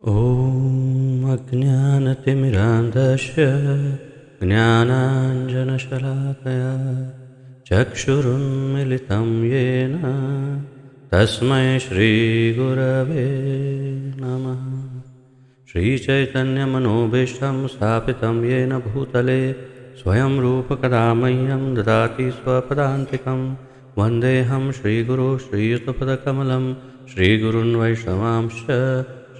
ॐ अज्ञानतिमिरान्धस्य ज्ञानाञ्जनशलाकया चक्षुरुन्मिलितं येन तस्मै श्रीगुरवे नमः। श्रीचैतन्यमनोभीष्टं स्थापितं येन भूतले स्वयं रूपकदा मह्यं ददाति स्वपदान्तिकं। वन्देऽहं श्रीगुरो श्रीयुतपदकमलं श्रीगुरुन् वैष्णवांश्च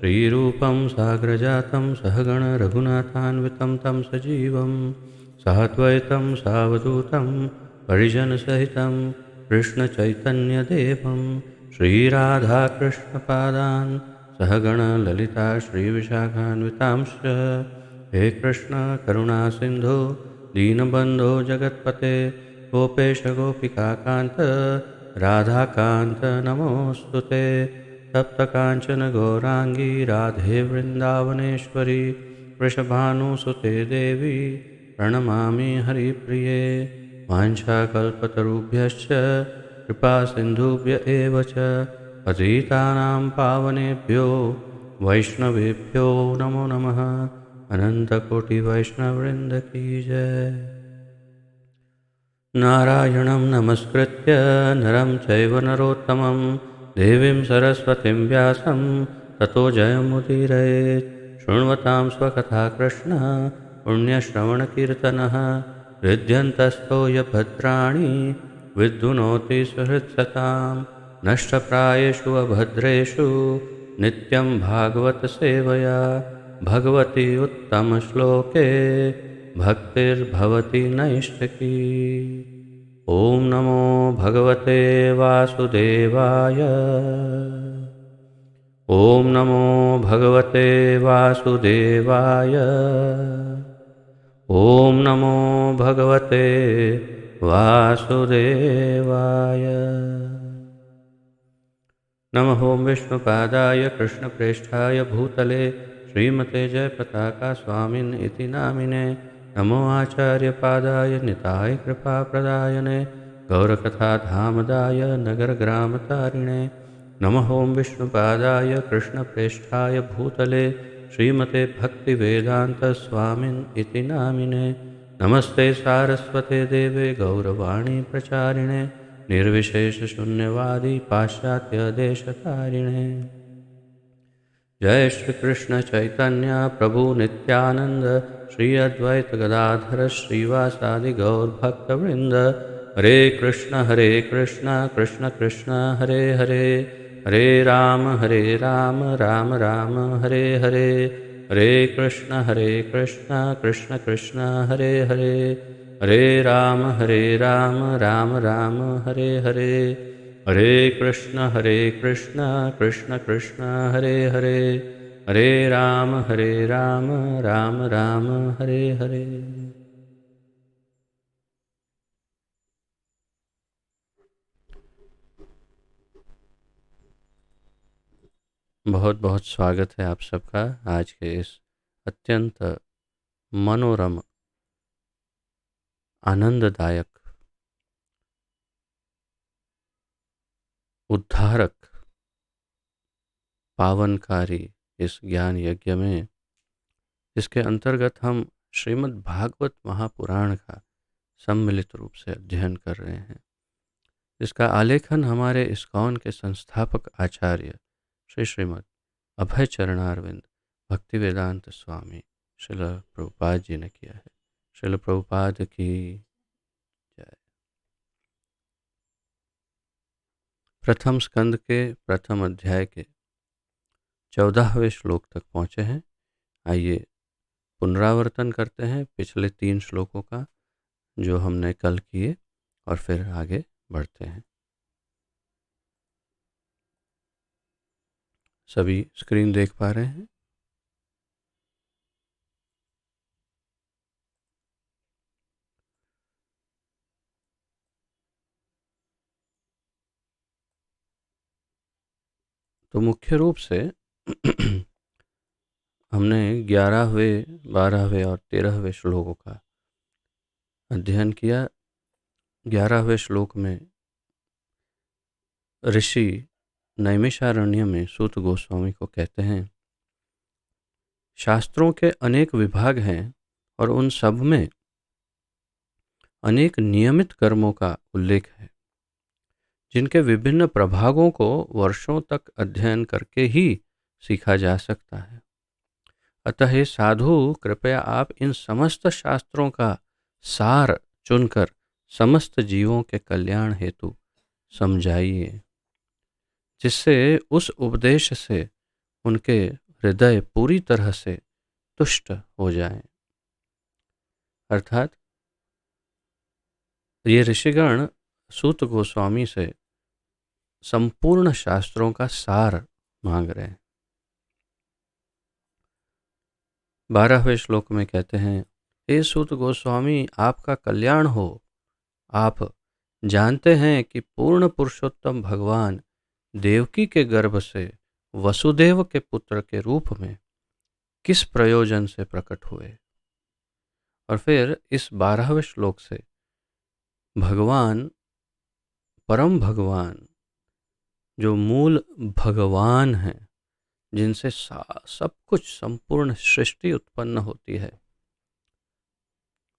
श्रीरूपं साग्रजातं सहगण रघुनाथान्वितं तं सजीवं साद्वैतं सावधूतं परिजनसहितं कृष्णचैतन्यदेवं श्रीराधाकृष्णपादान् सहगण ललिता श्रीविशाखान्वितांश्च। हे कृष्ण करुणा सिन्धो दीनबन्धो जगत्पते गोपेश गोपिकान्त राधाकान्त नमोऽस्तु ते। तप्तकाञ्चन गौराङ्गी राधे वृन्दावनेश्वरी वृषभानुसुते देवी प्रणमामि हरिप्रिये। वाञ्छाकल्पतरुभ्यश्च कृपासिन्धुभ्य एव च पतितानां पावनेभ्यो वैष्णवेभ्यो नमो नमः। अनन्तकोटिवैष्णववृन्द की जय। नारायणं नमस्कृत्य नरं चैव नरोत्तमं देवीं सरस्वतीं व्यासं ततो जयमुदीरयेत्। शृण्वतां स्वकथा कृष्ण पुण्यश्रवणकीर्तनः हृद्यन्तस्थो यभद्राणि विद्युनोति सुहृत्सतां। नष्टप्रायेषु अभद्रेषु नित्यं भागवत सेवया भगवती उत्तमश्लोके भक्तिर्भवति नैष्ठिकी। ॐ नमो भगवते वासुदेवाय। ॐ नमो भगवते वासुदेवाय। ॐ नमो भगवते वासुदेवाय। नमः विष्णुपादाय कृष्णप्रेष्ठाय भूतले श्रीमते जयपताका स्वामिन् इति नामिने। नमो आचार्यपादाय निताय कृपाप्रदायने गौरकथाधामदाय नगरग्रामतारिणे। नमः विष्णुपादाय कृष्णप्रेष्ठाय भूतले श्रीमते भक्तिवेदान्तस्वामिन् इति नामिने। नमस्ते सारस्वते देवे गौरवाणी प्रचारिणे निर्विशेषशून्यवादी पाश्चात्यदेशतारिणे। जय श्री कृष्ण चैतन्य प्रभु नित्यानंद श्री अद्वैत गदाधर श्रीवासादि गौर भक्तवृंद। हरे कृष्ण कृष्ण कृष्ण हरे हरे हरे राम राम राम हरे हरे। हरे कृष्ण कृष्ण कृष्ण हरे हरे हरे राम राम राम हरे हरे। हरे कृष्ण कृष्ण कृष्ण हरे हरे हरे राम राम राम हरे हरे। बहुत बहुत स्वागत है आप सबका आज के इस अत्यंत मनोरम आनंददायक उद्धारक पावनकारी इस ज्ञान यज्ञ में, जिसके अंतर्गत हम श्रीमद् भागवत महापुराण का सम्मिलित रूप से अध्ययन कर रहे हैं, जिसका आलेखन हमारे इस्कॉन के संस्थापक आचार्य श्री श्रीमद् अभय चरणारविंद भक्तिवेदांत स्वामी श्रील प्रभुपाद जी ने किया है। श्रील प्रभुपाद की जय। प्रथम स्कंद के प्रथम अध्याय के 14वें श्लोक तक पहुँचे हैं। आइए पुनरावर्तन करते हैं पिछले 3 श्लोकों का जो हमने कल किए और फिर आगे बढ़ते हैं। सभी स्क्रीन देख पा रहे हैं? तो मुख्य रूप से हमने 11वें, 12वें और 13वें श्लोकों का अध्ययन किया। 11वें श्लोक में ऋषि नैमिषारण्य में सूत गोस्वामी को कहते हैं शास्त्रों के अनेक विभाग हैं और उन सब में अनेक नियमित कर्मों का उल्लेख है, जिनके विभिन्न प्रभागों को वर्षों तक अध्ययन करके ही सीखा जा सकता है। अतः हे साधु, कृपया आप इन समस्त शास्त्रों का सार चुनकर समस्त जीवों के कल्याण हेतु समझाइए, जिससे उस उपदेश से उनके हृदय पूरी तरह से तुष्ट हो जाएं। अर्थात ये ऋषिगण सूत गोस्वामी से संपूर्ण शास्त्रों का सार मांग रहे हैं। 12वें श्लोक में कहते हैं, हे सूत गोस्वामी, आपका कल्याण हो। आप जानते हैं कि पूर्ण पुरुषोत्तम भगवान देवकी के गर्भ से वसुदेव के पुत्र के रूप में किस प्रयोजन से प्रकट हुए। और फिर इस 12वें श्लोक से भगवान, परम भगवान, जो मूल भगवान हैं, जिनसे सब कुछ संपूर्ण सृष्टि उत्पन्न होती है,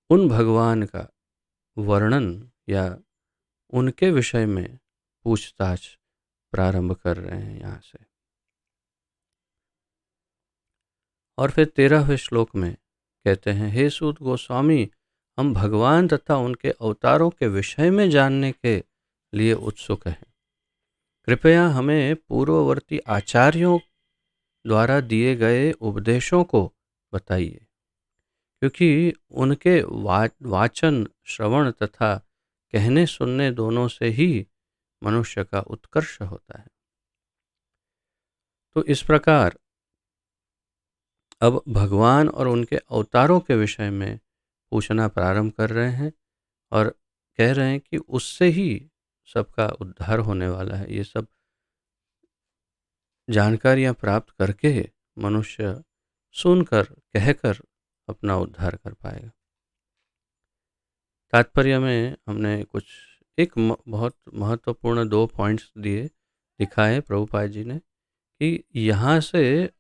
उन भगवान का वर्णन या उनके विषय में पूछताछ प्रारंभ कर रहे हैं यहाँ से। और फिर 13वें श्लोक में कहते हैं, हे सूत गोस्वामी, हम भगवान तथा उनके अवतारों के विषय में जानने के लिए उत्सुक हैं। कृपया हमें पूर्ववर्ती आचार्यों द्वारा दिए गए उपदेशों को बताइए, क्योंकि उनके वाचन, श्रवण तथा कहने सुनने दोनों से ही मनुष्य का उत्कर्ष होता है। तो इस प्रकार अब भगवान और उनके अवतारों के विषय में पूछना प्रारंभ कर रहे हैं और कह रहे हैं कि उससे ही सबका उद्धार होने वाला है। ये सब जानकारियां प्राप्त करके मनुष्य सुनकर, कहकर अपना उद्धार कर पाएगा। तात्पर्य में हमने कुछ एक बहुत महत्वपूर्ण 2 पॉइंट्स दिखाए प्रभुपाद जी ने, कि यहाँ से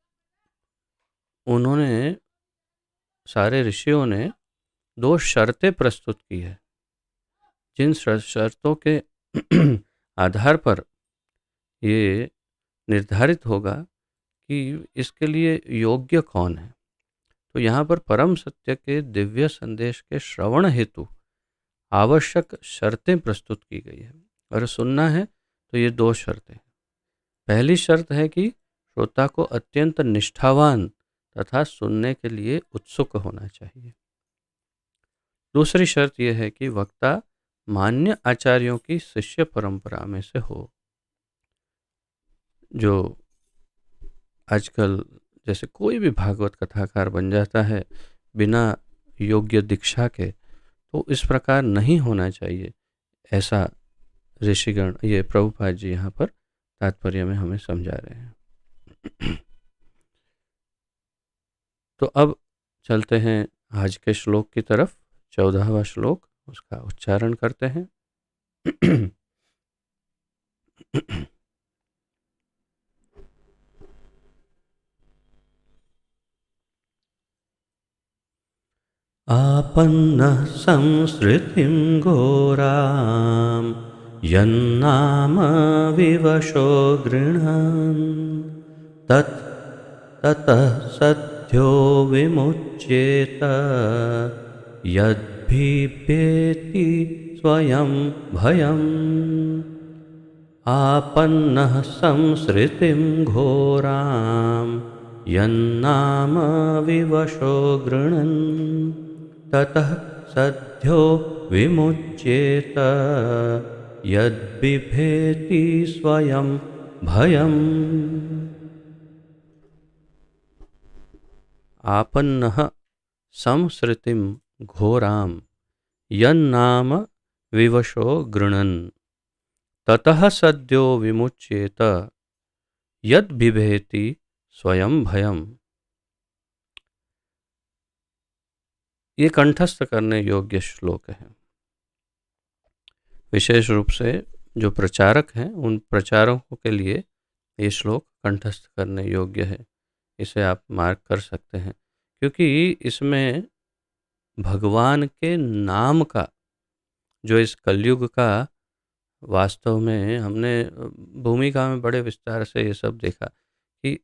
उन्होंने, सारे ऋषियों ने 2 शर्तें प्रस्तुत की है, जिन शर्तों के आधार पर ये निर्धारित होगा कि इसके लिए योग्य कौन है। तो यहाँ पर परम सत्य के दिव्य संदेश के श्रवण हेतु आवश्यक शर्तें प्रस्तुत की गई है। अगर सुनना है तो ये 2 शर्तें। पहली शर्त है कि श्रोता को अत्यंत निष्ठावान तथा सुनने के लिए उत्सुक होना चाहिए। दूसरी शर्त यह है कि वक्ता मान्य आचार्यों की शिष्य परंपरा में से हो। जो आजकल जैसे कोई भी भागवत कथाकार बन जाता है बिना योग्य दीक्षा के, तो इस प्रकार नहीं होना चाहिए। ऐसा ऋषिगण, ये प्रभुपाद जी यहाँ पर तात्पर्य में हमें समझा रहे हैं। तो अब चलते हैं आज के श्लोक की तरफ। 14वां श्लोक, उसका उच्चारण करते हैं। आपन्नः संसृतिं घोरां यन्नाम विवशो गृह्णन् ततः सद्यो विमुच्येत यद्भिपेति स्वयं भयम्। आपन्नः संसृतिं घोरां यन्नाम विवशो गृह्णन् ततः सद्यो विमुच्येत यद्बिभेति स्वयं भयम्। आपन्नः संसृतिं घोरां यन्नाम विवशो गृह्णन् ततः सद्यो विमुच्येत यद्बिभेति स्वयं भयम्। ये कंठस्थ करने योग्य श्लोक है। विशेष रूप से जो प्रचारक हैं, उन प्रचारकों के लिए ये श्लोक कंठस्थ करने योग्य है। इसे आप मार्क कर सकते हैं, क्योंकि इसमें भगवान के नाम का, जो इस कलयुग का वास्तव में हमने भूमिका में बड़े विस्तार से ये सब देखा कि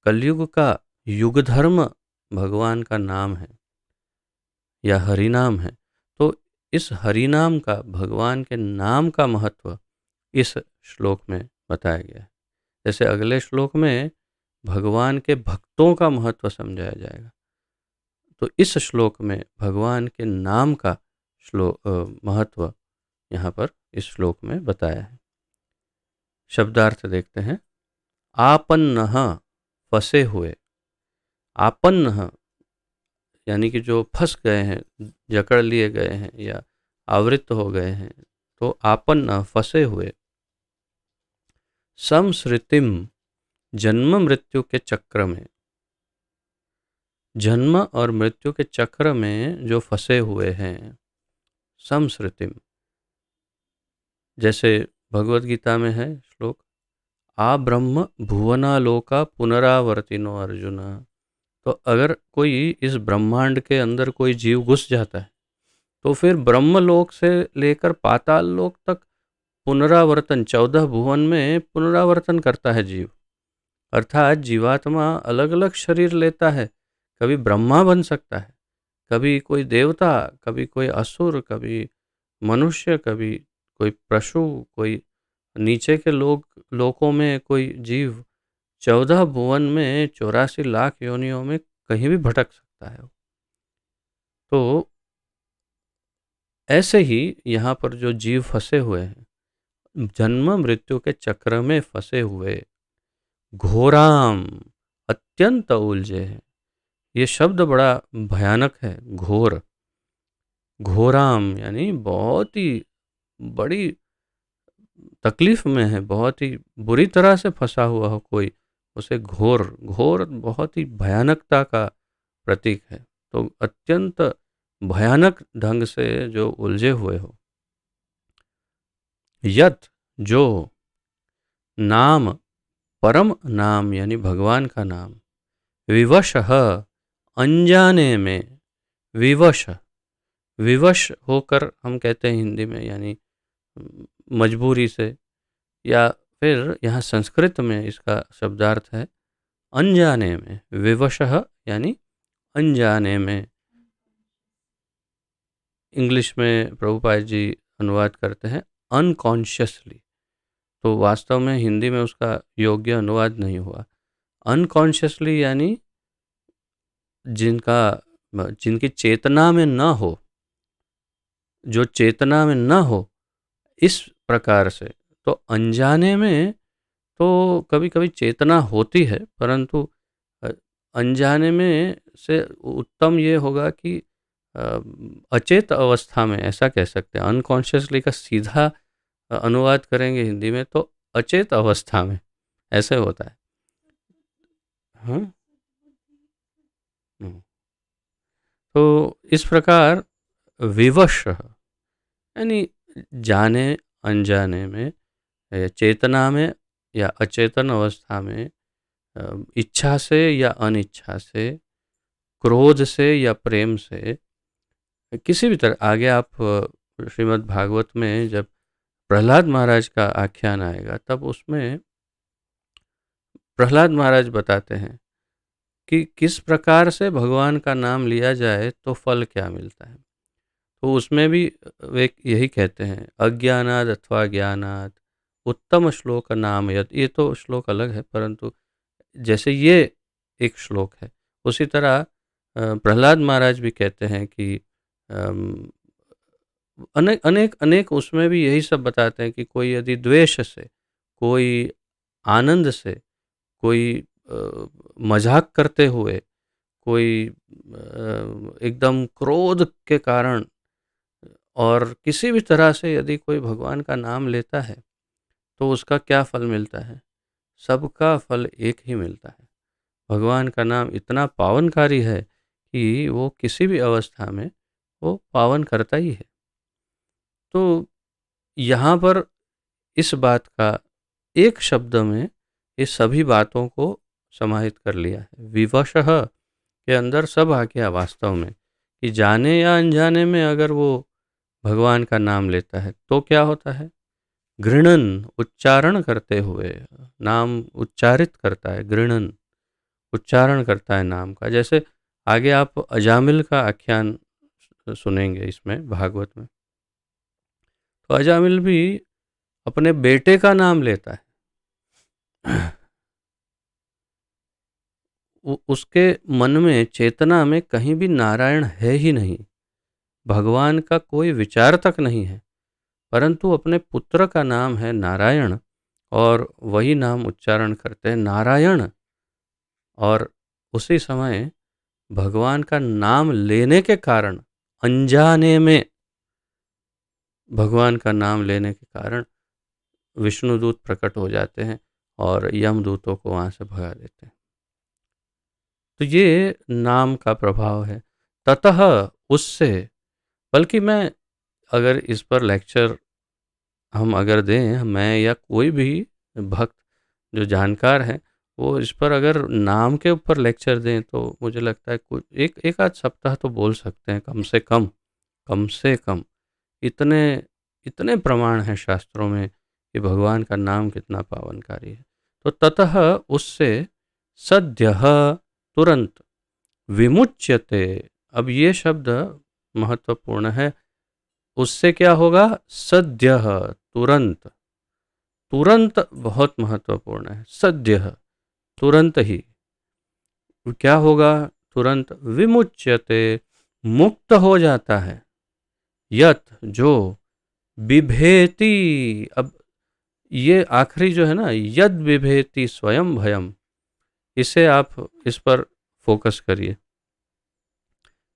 कलयुग का युग धर्म भगवान का नाम है या हरिनाम है। तो इस हरिनाम का, भगवान के नाम का महत्व इस श्लोक में बताया गया है। जैसे अगले श्लोक में भगवान के भक्तों का महत्व समझाया जाएगा, तो इस श्लोक में भगवान के नाम का महत्व यहाँ पर इस श्लोक में बताया है। शब्दार्थ देखते हैं। आपन्नः, फंसे हुए। आपन्नः यानी कि जो फंस गए हैं, जकड़ लिए गए हैं या आवृत्त हो गए हैं, तो आपन्नः फंसे हुए। संसृतिम, जन्म मृत्यु के चक्र में, जन्म और मृत्यु के चक्र में जो फंसे हुए हैं। संसृतिम, जैसे भगवत गीता में है श्लोक, आ ब्रह्म भुवनालोका पुनरावर्तिनो अर्जुन। तो अगर कोई इस ब्रह्मांड के अंदर कोई जीव घुस जाता है, तो फिर ब्रह्मलोक से लेकर पाताल लोक तक पुनरावर्तन, 14 भुवन में पुनरावर्तन करता है जीव। अर्थात जीवात्मा अलग अलग शरीर लेता है, कभी ब्रह्मा बन सकता है, कभी कोई देवता, कभी कोई असुर, कभी मनुष्य, कभी कोई पशु, कोई नीचे के लोकों में कोई जीव। 14 भुवन में 84 लाख योनियों में कहीं भी भटक सकता है। तो ऐसे ही यहाँ पर जो जीव फंसे हुए हैं, जन्म मृत्यु के चक्र में फंसे हुए, घोराम, अत्यंत उलझे हैं। ये शब्द बड़ा भयानक है, घोर। घोराम यानी बहुत ही बड़ी तकलीफ में है, बहुत ही बुरी तरह से फंसा हुआ हो कोई, उसे घोर, घोर बहुत ही भयानकता का प्रतीक है। तो अत्यंत भयानक ढंग से जो उलझे हुए हो। यत, जो, नाम, परम नाम यानी भगवान का नाम, विवशः, अनजाने में, विवश, विवश होकर हम कहते हैं हिंदी में, यानी मजबूरी से, या फिर यहाँ संस्कृत में इसका शब्दार्थ है अनजाने में। विवशः यानी अनजाने में। इंग्लिश में प्रभुपाद जी अनुवाद करते हैं अनकॉन्शियसली, तो वास्तव में हिंदी में उसका योग्य अनुवाद नहीं हुआ। अनकॉन्शियसली यानी जिनकी चेतना में न हो, जो चेतना में न हो, इस प्रकार से। तो अनजाने में तो कभी कभी चेतना होती है, परंतु अनजाने में से उत्तम ये होगा कि अचेत अवस्था में, ऐसा कह सकते हैं। अनकॉन्शियसली का सीधा अनुवाद करेंगे हिंदी में तो अचेत अवस्था में, ऐसे होता है। हाँ, तो इस प्रकार विवश यानी जाने अनजाने में, चेतना में या अचेतन अवस्था में, इच्छा से या अनिच्छा से, क्रोध से या प्रेम से, किसी भी तरह। आगे आप श्रीमद् भागवत में जब प्रहलाद महाराज का आख्यान आएगा, तब उसमें प्रहलाद महाराज बताते हैं कि किस प्रकार से भगवान का नाम लिया जाए तो फल क्या मिलता है। तो उसमें भी वे यही कहते हैं, अज्ञानाद अथवा ज्ञानाद उत्तम श्लोक नाम यत। ये तो श्लोक अलग है, परंतु जैसे ये एक श्लोक है, उसी तरह प्रहलाद महाराज भी कहते हैं कि अनेक अनेक अनेक उसमें भी यही सब बताते हैं कि कोई यदि द्वेष से, कोई आनंद से, कोई मजाक करते हुए, कोई एकदम क्रोध के कारण और किसी भी तरह से यदि कोई भगवान का नाम लेता है, तो उसका क्या फल मिलता है? सबका फल एक ही मिलता है। भगवान का नाम इतना पावनकारी है कि वो किसी भी अवस्था में वो पावन करता ही है। तो यहाँ पर इस बात का एक शब्द में ये सभी बातों को समाहित कर लिया है। विवशः के अंदर सब आ गया वास्तव में, कि जाने या अनजाने में अगर वो भगवान का नाम लेता है तो क्या होता है, गृणन, उच्चारण करते हुए, नाम उच्चारित करता है, गृणन, उच्चारण करता है नाम का। जैसे आगे आप अजामिल का आख्यान सुनेंगे इसमें भागवत में, तो अजामिल भी अपने बेटे का नाम लेता है। उसके मन में, चेतना में कहीं भी नारायण है ही नहीं, भगवान का कोई विचार तक नहीं है, परंतु अपने पुत्र का नाम है नारायण और वही नाम उच्चारण करते हैं नारायण। और उसी समय भगवान का नाम लेने के कारण, अनजाने में भगवान का नाम लेने के कारण विष्णुदूत प्रकट हो जाते हैं और यमदूतों को वहाँ से भगा देते हैं। तो ये नाम का प्रभाव है। ततः, उससे, बल्कि मैं अगर इस पर लेक्चर हम अगर दें, मैं या कोई भी भक्त जो जानकार हैं, वो इस पर अगर नाम के ऊपर लेक्चर दें तो मुझे लगता है कुछ एक आध सप्ताह तो बोल सकते हैं कम से कम, कम से कम। इतने इतने प्रमाण हैं शास्त्रों में कि भगवान का नाम कितना पावनकारी है। तो ततः, उससे, सद्यः, तुरंत, विमुच्यते, अब ये शब्द महत्वपूर्ण है। उससे क्या होगा, सद्यः, तुरंत, तुरंत बहुत महत्वपूर्ण है। सद्यः, तुरंत ही क्या होगा, तुरंत, विमुच्यते, मुक्त हो जाता है, यत, जो, बिभेति, अब ये आखिरी जो है ना, यद बिभेति स्वयं भयम, इसे आप इस पर फोकस करिए।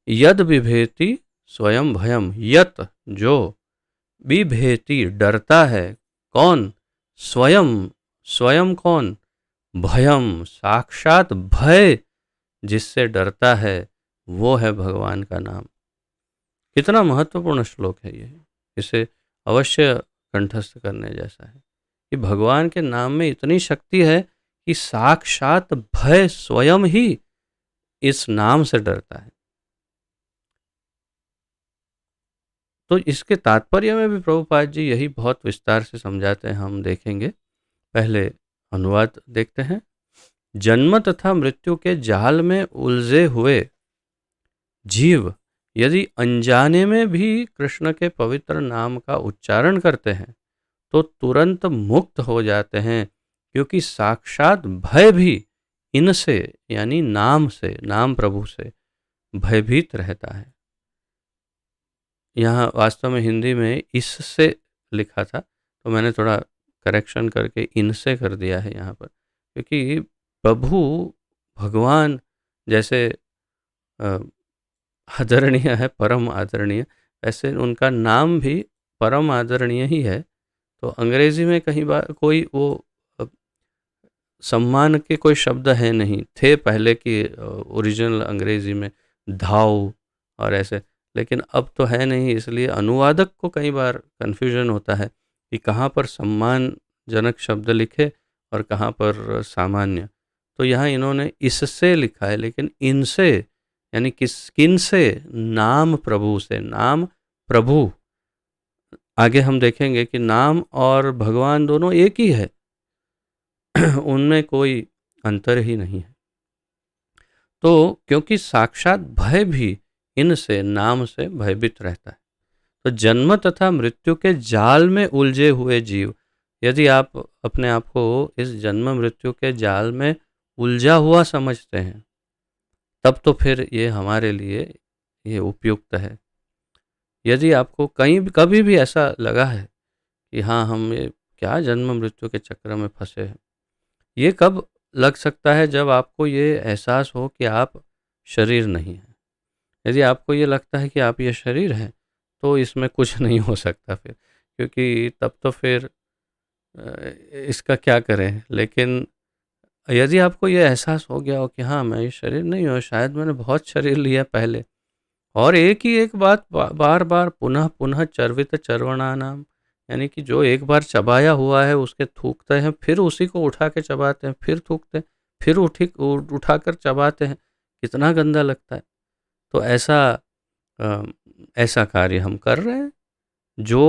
यद बिभेति स्वयं भयम, यत, जो, बिभेति, डरता है, कौन, स्वयं, स्वयं कौन, भयम, साक्षात भय जिससे डरता है, वो है भगवान का नाम। कितना महत्वपूर्ण श्लोक है ये, इसे अवश्य कंठस्थ करने जैसा है कि भगवान के नाम में इतनी शक्ति है कि साक्षात भय स्वयं ही इस नाम से डरता है। तो इसके तात्पर्य में भी प्रभुपाद जी यही बहुत विस्तार से समझाते हैं, हम देखेंगे। पहले अनुवाद देखते हैं। जन्म तथा मृत्यु के जाल में उलझे हुए जीव यदि अनजाने में भी कृष्ण के पवित्र नाम का उच्चारण करते हैं तो तुरंत मुक्त हो जाते हैं, क्योंकि साक्षात भय भी इनसे, यानी नाम से, नाम प्रभु से भयभीत रहता है। यहाँ वास्तव में हिंदी में इससे लिखा था, तो मैंने थोड़ा करेक्शन करके इनसे कर दिया है यहाँ पर, क्योंकि प्रभु भगवान जैसे आदरणीय है, परम आदरणीय, ऐसे उनका नाम भी परम आदरणीय ही है। तो अंग्रेजी में कहीं बार कोई वो सम्मान के कोई शब्द है नहीं, थे पहले की ओरिजिनल अंग्रेजी में धाव और ऐसे, लेकिन अब तो है नहीं, इसलिए अनुवादक को कई बार कन्फ्यूजन होता है कि कहाँ पर सम्मानजनक शब्द लिखे और कहाँ पर सामान्य। तो यहाँ इन्होंने इससे लिखा है, लेकिन इनसे यानी किन से, नाम प्रभु से, नाम प्रभु। आगे हम देखेंगे कि नाम और भगवान दोनों एक ही है, उनमें कोई अंतर ही नहीं है। तो क्योंकि साक्षात भय भी इनसे, नाम से भयभीत रहता है। तो जन्म तथा मृत्यु के जाल में उलझे हुए जीव, यदि आप अपने आप को इस जन्म मृत्यु के जाल में उलझा हुआ समझते हैं, तब तो फिर ये हमारे लिए ये उपयुक्त है। यदि आपको कभी भी ऐसा लगा है कि हाँ, हम ये क्या जन्म मृत्यु के चक्र में फंसे हैं, ये कब लग सकता है, जब आपको ये एहसास हो कि आप शरीर नहीं हैं। यदि आपको ये लगता है कि आप ये शरीर हैं, तो इसमें कुछ नहीं हो सकता फिर, क्योंकि तब तो फिर इसका क्या करें। लेकिन यदि आपको ये एहसास हो गया हो कि हाँ, मैं ये शरीर नहीं हूँ, शायद मैंने बहुत शरीर लिया पहले, और एक ही एक बात बार बार पुनः पुनः चर्वित चर्वणा नाम, यानी कि जो एक बार चबाया हुआ है उसके थूकते हैं, फिर उसी को उठा के चबाते हैं, फिर थूकते हैं, फिर उठाकर चबाते हैं, कितना गंदा लगता है। तो अ, ऐसा कार्य हम कर रहे हैं। जो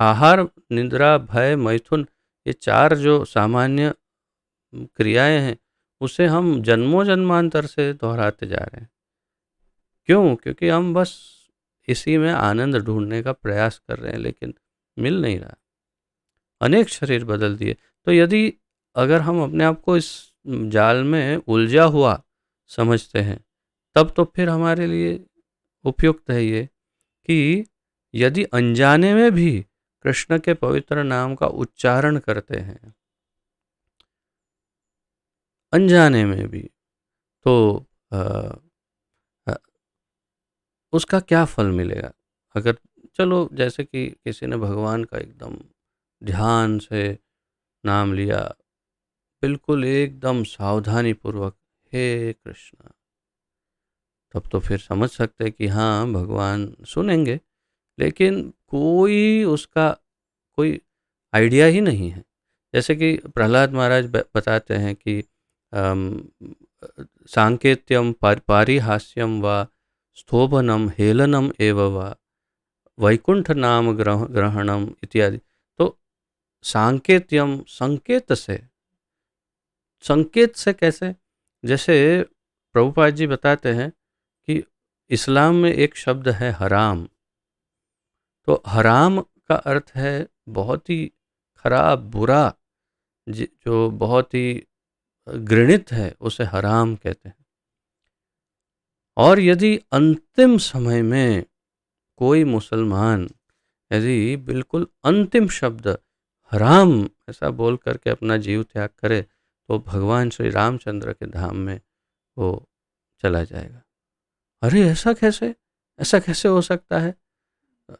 आहार, निद्रा, भय, मैथुन, ये 4 जो सामान्य क्रियाएँ हैं, उसे हम जन्मों-जन्मांतर से दोहराते जा रहे हैं। क्यों? क्योंकि हम बस इसी में आनंद ढूँढने का प्रयास कर रहे हैं, लेकिन मिल नहीं रहा। अनेक शरीर बदल दिए। तो यदि अगर हम अपने आप को इस जाल में उलझा हुआ समझते हैं, तब तो फिर हमारे लिए उपयुक्त है ये कि यदि अनजाने में भी कृष्ण के पवित्र नाम का उच्चारण करते हैं, अनजाने में भी, तो अ, अ, उसका क्या फल मिलेगा? अगर चलो जैसे कि किसी ने भगवान का एकदम ध्यान से नाम लिया, बिल्कुल एकदम सावधानीपूर्वक, हे कृष्ण, तब तो फिर समझ सकते हैं कि हाँ, भगवान सुनेंगे, लेकिन कोई उसका कोई आइडिया ही नहीं है। जैसे कि प्रहलाद महाराज बताते हैं कि अम, सांकेत्यम पारिहास्यम व स्थोभनम हेलनम एव व वैकुंठ नाम ग्रहणम इत्यादि। तो सांकेत्यम, संकेत से कैसे? जैसे प्रभुपाद जी बताते हैं कि इस्लाम में एक शब्द है हराम। तो हराम का अर्थ है बहुत ही खराब, बुरा, जो बहुत ही घृणित है, उसे हराम कहते हैं। और यदि अंतिम समय में कोई मुसलमान यदि बिल्कुल अंतिम शब्द हराम ऐसा बोल करके अपना जीव त्याग करे, तो भगवान श्री रामचंद्र के धाम में वो चला जाएगा। अरे ऐसा कैसे? ऐसा कैसे हो सकता है?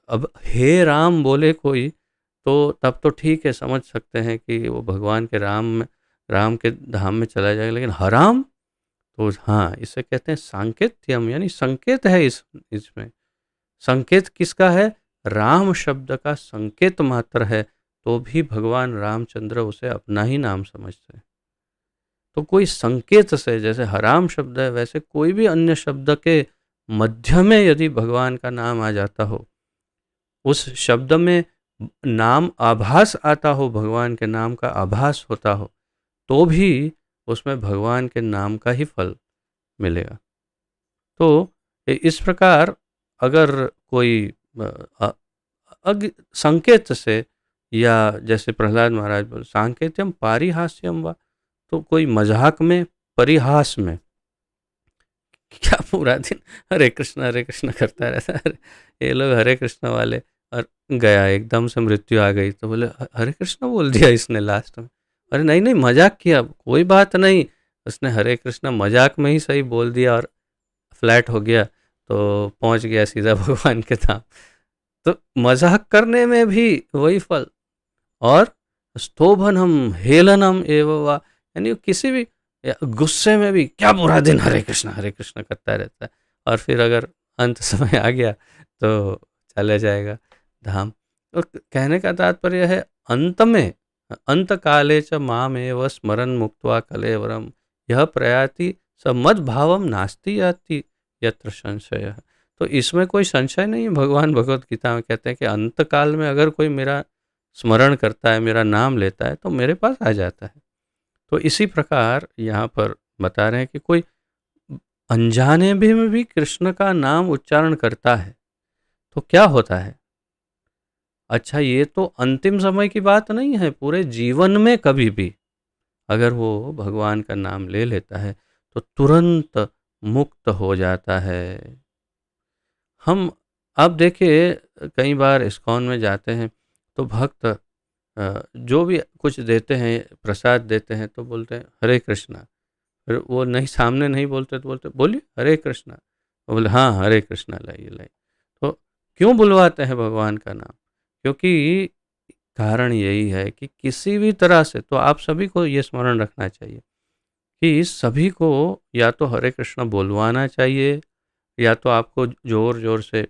अब हे राम बोले कोई, तो तब तो ठीक है, समझ सकते हैं कि वो भगवान के राम के धाम में चला जाएगा, लेकिन हराम, तो हाँ, इसे कहते हैं सांकेत्यम, यानी संकेत है इसमें। संकेत किसका है? राम शब्द का संकेत मात्र है, तो भी भगवान रामचंद्र उसे अपना ही नाम समझते हैं। तो कोई संकेत से, जैसे हराम शब्द है, वैसे कोई भी अन्य शब्द के मध्य में यदि भगवान का नाम आ जाता हो, उस शब्द में नाम आभास आता हो, भगवान के नाम का आभास होता हो, तो भी उसमें भगवान के नाम का ही फल मिलेगा। तो इस प्रकार अगर कोई अ, संकेत से, या जैसे प्रहलाद महाराज बोले सांकेत्यम पारिहास्यम व, तो कोई मजाक में, परिहास में, क्या पूरा दिन हरे कृष्ण करता रहता है। ये लोग हरे कृष्ण वाले, और गया एकदम से मृत्यु आ गई तो बोले हरे कृष्ण बोल दिया इसने लास्ट में। अरे नहीं नहीं, मजाक किया, कोई बात नहीं, उसने हरे कृष्ण मजाक में ही सही बोल दिया और फ्लैट हो गया, तो पहुंच गया सीधा भगवान के धाम। तो मजाक करने में भी वही फल, और स्तोभनम हेलनम एवं वा, यानी किसी भी गुस्से में भी क्या पूरा दिन हरे कृष्ण करता रहता है, और फिर अगर अंत समय आ गया तो चले जाएगा धाम। तो कहने का तात्पर्य है, अंत में, अंत काले च माम एव स्मरन मुक्त्वा कलेवरम यह प्रयाति स मद भावम नास्ति याति यत्र संशय। तो इसमें कोई संशय नहीं है। भगवान भगवत गीता में कहते हैं कि अंत काल में अगर कोई मेरा स्मरण करता है, मेरा नाम लेता है, तो मेरे पास आ जाता है। तो इसी प्रकार यहाँ पर बता रहे हैं कि कोई अनजाने में भी कृष्ण का नाम उच्चारण करता है, तो क्या होता है? अच्छा, ये तो अंतिम समय की बात नहीं है, पूरे जीवन में कभी भी अगर वो भगवान का नाम ले लेता है, तो तुरंत मुक्त हो जाता है। हम अब देखिए, कई बार इस्कॉन में जाते हैं, तो भक्त जो भी कुछ देते हैं, प्रसाद देते हैं, तो बोलते हैं हरे कृष्णा। फिर वो नहीं, सामने नहीं बोलते तो बोलते बोलिए हरे कृष्णा। वो बोले हाँ हरे कृष्णा, लाइए लाइए। तो क्यों बुलवाते हैं भगवान का नाम? क्योंकि कारण यही है कि किसी भी तरह से, तो आप सभी को ये स्मरण रखना चाहिए कि सभी को या तो हरे कृष्णा बोलवाना चाहिए, या तो आपको जोर जोर से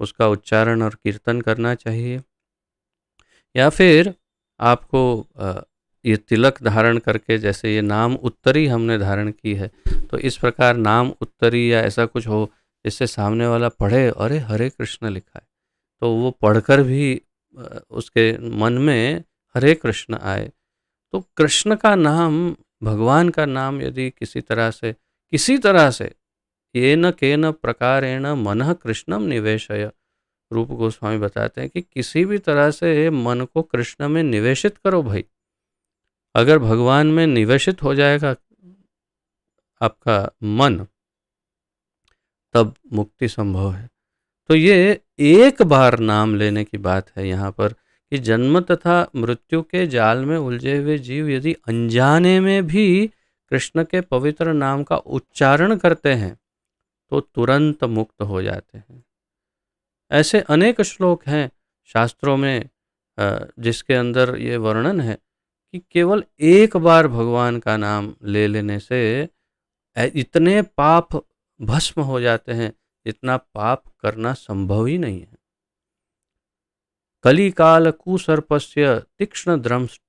उसका उच्चारण और कीर्तन करना चाहिए, या फिर आपको ये तिलक धारण करके, जैसे ये नाम उत्तरी हमने धारण की है, तो इस प्रकार नाम उत्तरी या ऐसा कुछ हो जिससे सामने वाला पढ़े, अरे हरे कृष्ण लिखा है, तो वो पढ़कर भी उसके मन में हरे कृष्ण आए। तो कृष्ण का नाम, भगवान का नाम यदि किसी तरह से येन केन प्रकारेण मनः कृष्णम निवेशय, रूप गोस्वामी बताते हैं कि किसी भी तरह से मन को कृष्ण में निवेशित करो भाई। अगर भगवान में निवेशित हो जाएगा आपका मन, तब मुक्ति संभव है। तो ये एक बार नाम लेने की बात है यहाँ पर, कि जन्म तथा मृत्यु के जाल में उलझे हुए जीव यदि अनजाने में भी कृष्ण के पवित्र नाम का उच्चारण करते हैं तो तुरंत मुक्त हो जाते हैं। ऐसे अनेक श्लोक हैं शास्त्रों में जिसके अंदर ये वर्णन है कि केवल एक बार भगवान का नाम ले लेने से इतने पाप भस्म हो जाते हैं, इतना पाप करना संभव ही नहीं है। कलिकाल कुसर्पस्य तीक्ष्ण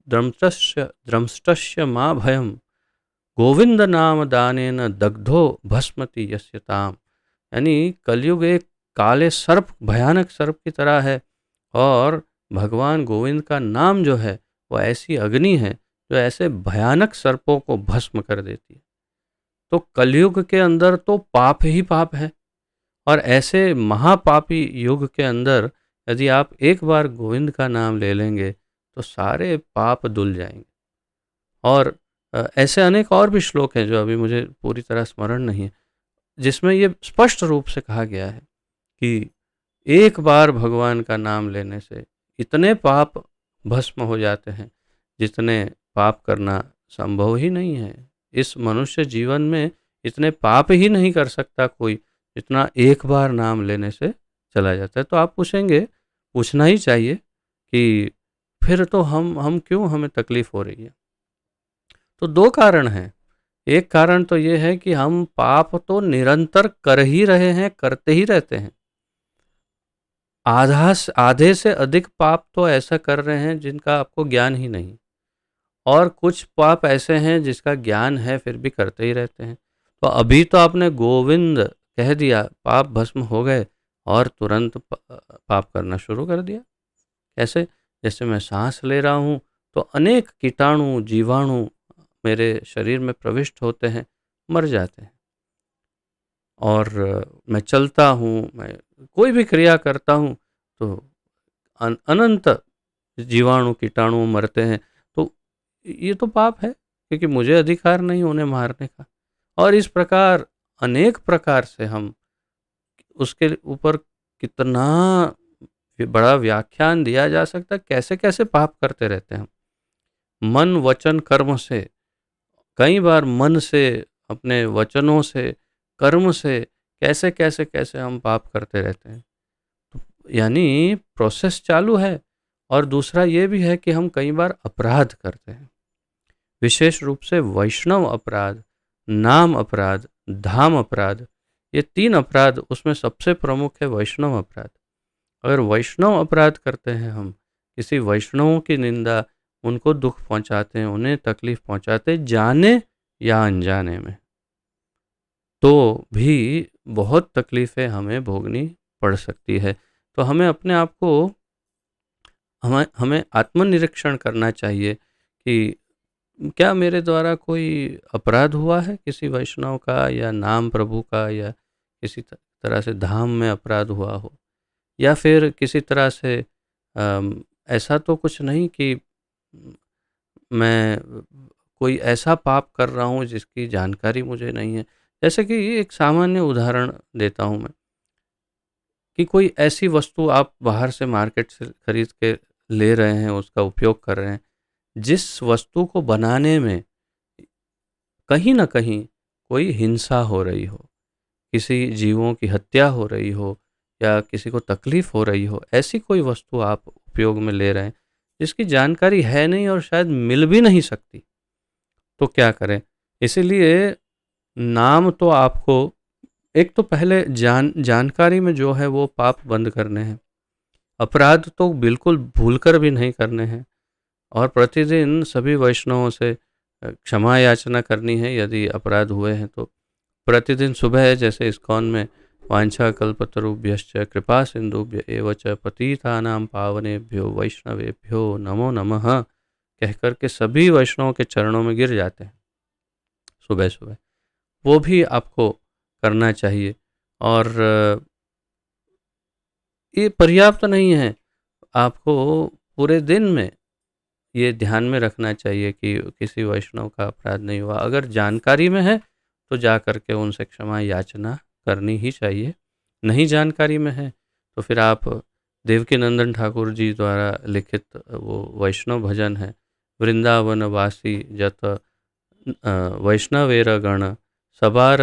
द्रंष्टस्य माँ भयम, गोविंद नाम दानेन दग्धो भस्मति यस्य ताम। यानी कलयुग एक काले सर्प, भयानक सर्प की तरह है, और भगवान गोविंद का नाम जो है वो ऐसी अग्नि है जो ऐसे भयानक सर्पों को भस्म कर देती है। तो कलयुग के अंदर तो पाप ही पाप है, और ऐसे महापापी युग के अंदर यदि आप एक बार गोविंद का नाम ले लेंगे तो सारे पाप धुल जाएंगे। और ऐसे अनेक और भी श्लोक हैं जो अभी मुझे पूरी तरह स्मरण नहीं है, जिसमें ये स्पष्ट रूप से कहा गया है कि एक बार भगवान का नाम लेने से इतने पाप भस्म हो जाते हैं जितने पाप करना संभव ही नहीं है। इस मनुष्य जीवन में इतने पाप ही नहीं कर सकता कोई, जितना एक बार नाम लेने से चला जाता है। तो आप पूछेंगे, पूछना ही चाहिए कि फिर तो हम क्यों, हमें तकलीफ हो रही है? तो दो कारण हैं। एक कारण तो ये है कि हम पाप तो निरंतर कर ही रहे हैं, करते ही रहते हैं। आधे से अधिक पाप तो ऐसा कर रहे हैं जिनका आपको ज्ञान ही नहीं, और कुछ पाप ऐसे हैं जिसका ज्ञान है फिर भी करते ही रहते हैं। तो अभी तो आपने गोविंद कह दिया, पाप भस्म हो गए, और तुरंत पाप करना शुरू कर दिया। कैसे? जैसे मैं सांस ले रहा हूँ तो अनेक कीटाणु जीवाणु मेरे शरीर में प्रविष्ट होते हैं, मर जाते हैं। और मैं चलता हूँ, मैं कोई भी क्रिया करता हूँ तो अनंत जीवाणु कीटाणु मरते हैं। तो ये तो पाप है, क्योंकि मुझे अधिकार नहीं उन्हें मारने का। और इस प्रकार अनेक प्रकार से हम उसके ऊपर कितना बड़ा व्याख्यान दिया जा सकता है, कैसे कैसे पाप करते रहते हैं। मन वचन कर्म से, कई बार मन से, अपने वचनों से, कर्म से कैसे कैसे कैसे हम पाप करते रहते हैं। तो यानी प्रोसेस चालू है। और दूसरा ये भी है कि हम कई बार अपराध करते हैं, विशेष रूप से वैष्णव अपराध, नाम अपराध, धाम अपराध। ये 3 अपराध, उसमें सबसे प्रमुख है वैष्णव अपराध। अगर वैष्णव अपराध करते हैं हम, किसी वैष्णवों की निंदा, उनको दुख पहुंचाते हैं, उन्हें तकलीफ पहुंचाते हैं जाने या अनजाने में, तो भी बहुत तकलीफ़ें हमें भोगनी पड़ सकती है। तो हमें अपने आप को, हमें आत्मनिरीक्षण करना चाहिए कि क्या मेरे द्वारा कोई अपराध हुआ है, किसी वैष्णव का या नाम प्रभु का, या किसी तरह से धाम में अपराध हुआ हो, या फिर किसी तरह से ऐसा तो कुछ नहीं कि मैं कोई ऐसा पाप कर रहा हूँ जिसकी जानकारी मुझे नहीं है। जैसे कि एक सामान्य उदाहरण देता हूँ मैं, कि कोई ऐसी वस्तु आप बाहर से मार्केट से खरीद के ले रहे हैं, उसका उपयोग कर रहे हैं, जिस वस्तु को बनाने में कहीं न कहीं कोई हिंसा हो रही हो, किसी जीवों की हत्या हो रही हो, या किसी को तकलीफ़ हो रही हो, ऐसी कोई वस्तु आप उपयोग में ले रहे हैं, जिसकी जानकारी है नहीं और शायद मिल भी नहीं सकती, तो क्या करें? इसीलिए नाम तो आपको, एक तो पहले जानकारी में जो है वो पाप बंद करने हैं। अपराध तो बिल्कुल भूलकर भी नहीं करने हैं। और प्रतिदिन सभी वैष्णवों से क्षमा याचना करनी है यदि अपराध हुए हैं तो। प्रतिदिन सुबह जैसे इस्कॉन में वांछा कल्पतरुभ्यश्च कृपा सिंधुभ्य एव च पतितानां पावनेभ्यो वैष्णवेभ्यो नमो नमः कह कर के सभी वैष्णवों के चरणों में गिर जाते हैं सुबह सुबह। वो भी आपको करना चाहिए। और ये पर्याप्त नहीं है, आपको पूरे दिन में ये ध्यान में रखना चाहिए कि किसी वैष्णव का अपराध नहीं हुआ। अगर जानकारी में है तो जा कर के उनसे क्षमा याचना करनी ही चाहिए। नहीं जानकारी में है तो फिर आप देवकीनंदन ठाकुर जी द्वारा लिखित वो वैष्णव भजन है, वृंदावनवासी जत वैष्णवेर गण सबार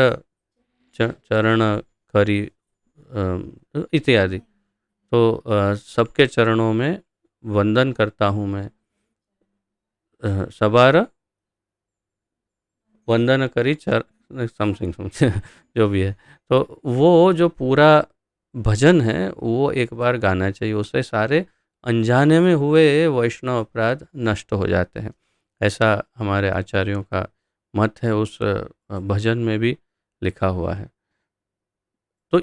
चरण करी इत्यादि। तो सबके चरणों में वंदन करता हूँ मैं, सबार वंदन करी समथिंग समथिंग जो भी है। तो वो जो पूरा भजन है वो एक बार गाना चाहिए, उससे सारे अनजाने में हुए वैष्णव अपराध नष्ट हो जाते हैं। ऐसा हमारे आचार्यों का मत है, उस भजन में भी लिखा हुआ है। तो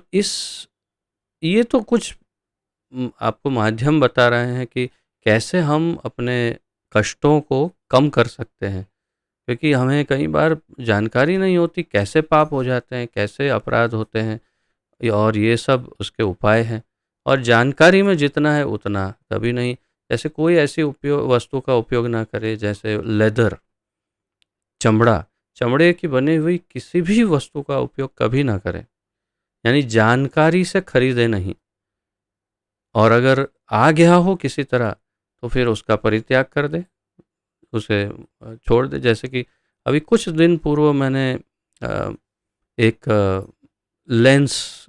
ये तो कुछ आपको माध्यम बता रहे हैं कि कैसे हम अपने कष्टों को कम कर सकते हैं, क्योंकि हमें कई बार जानकारी नहीं होती कैसे पाप हो जाते हैं, कैसे अपराध होते हैं, और ये सब उसके उपाय हैं। और जानकारी में जितना है उतना कभी नहीं, जैसे कोई ऐसी उपयोग वस्तु का उपयोग ना करे जैसे लेदर, चमड़ा, चमड़े की बनी हुई किसी भी वस्तु का उपयोग कभी ना करें, यानी जानकारी से खरीदे नहीं। और अगर आ गया हो किसी तरह तो फिर उसका परित्याग कर दे, उसे छोड़ दे। जैसे कि अभी कुछ दिन पूर्व मैंने एक लेंस,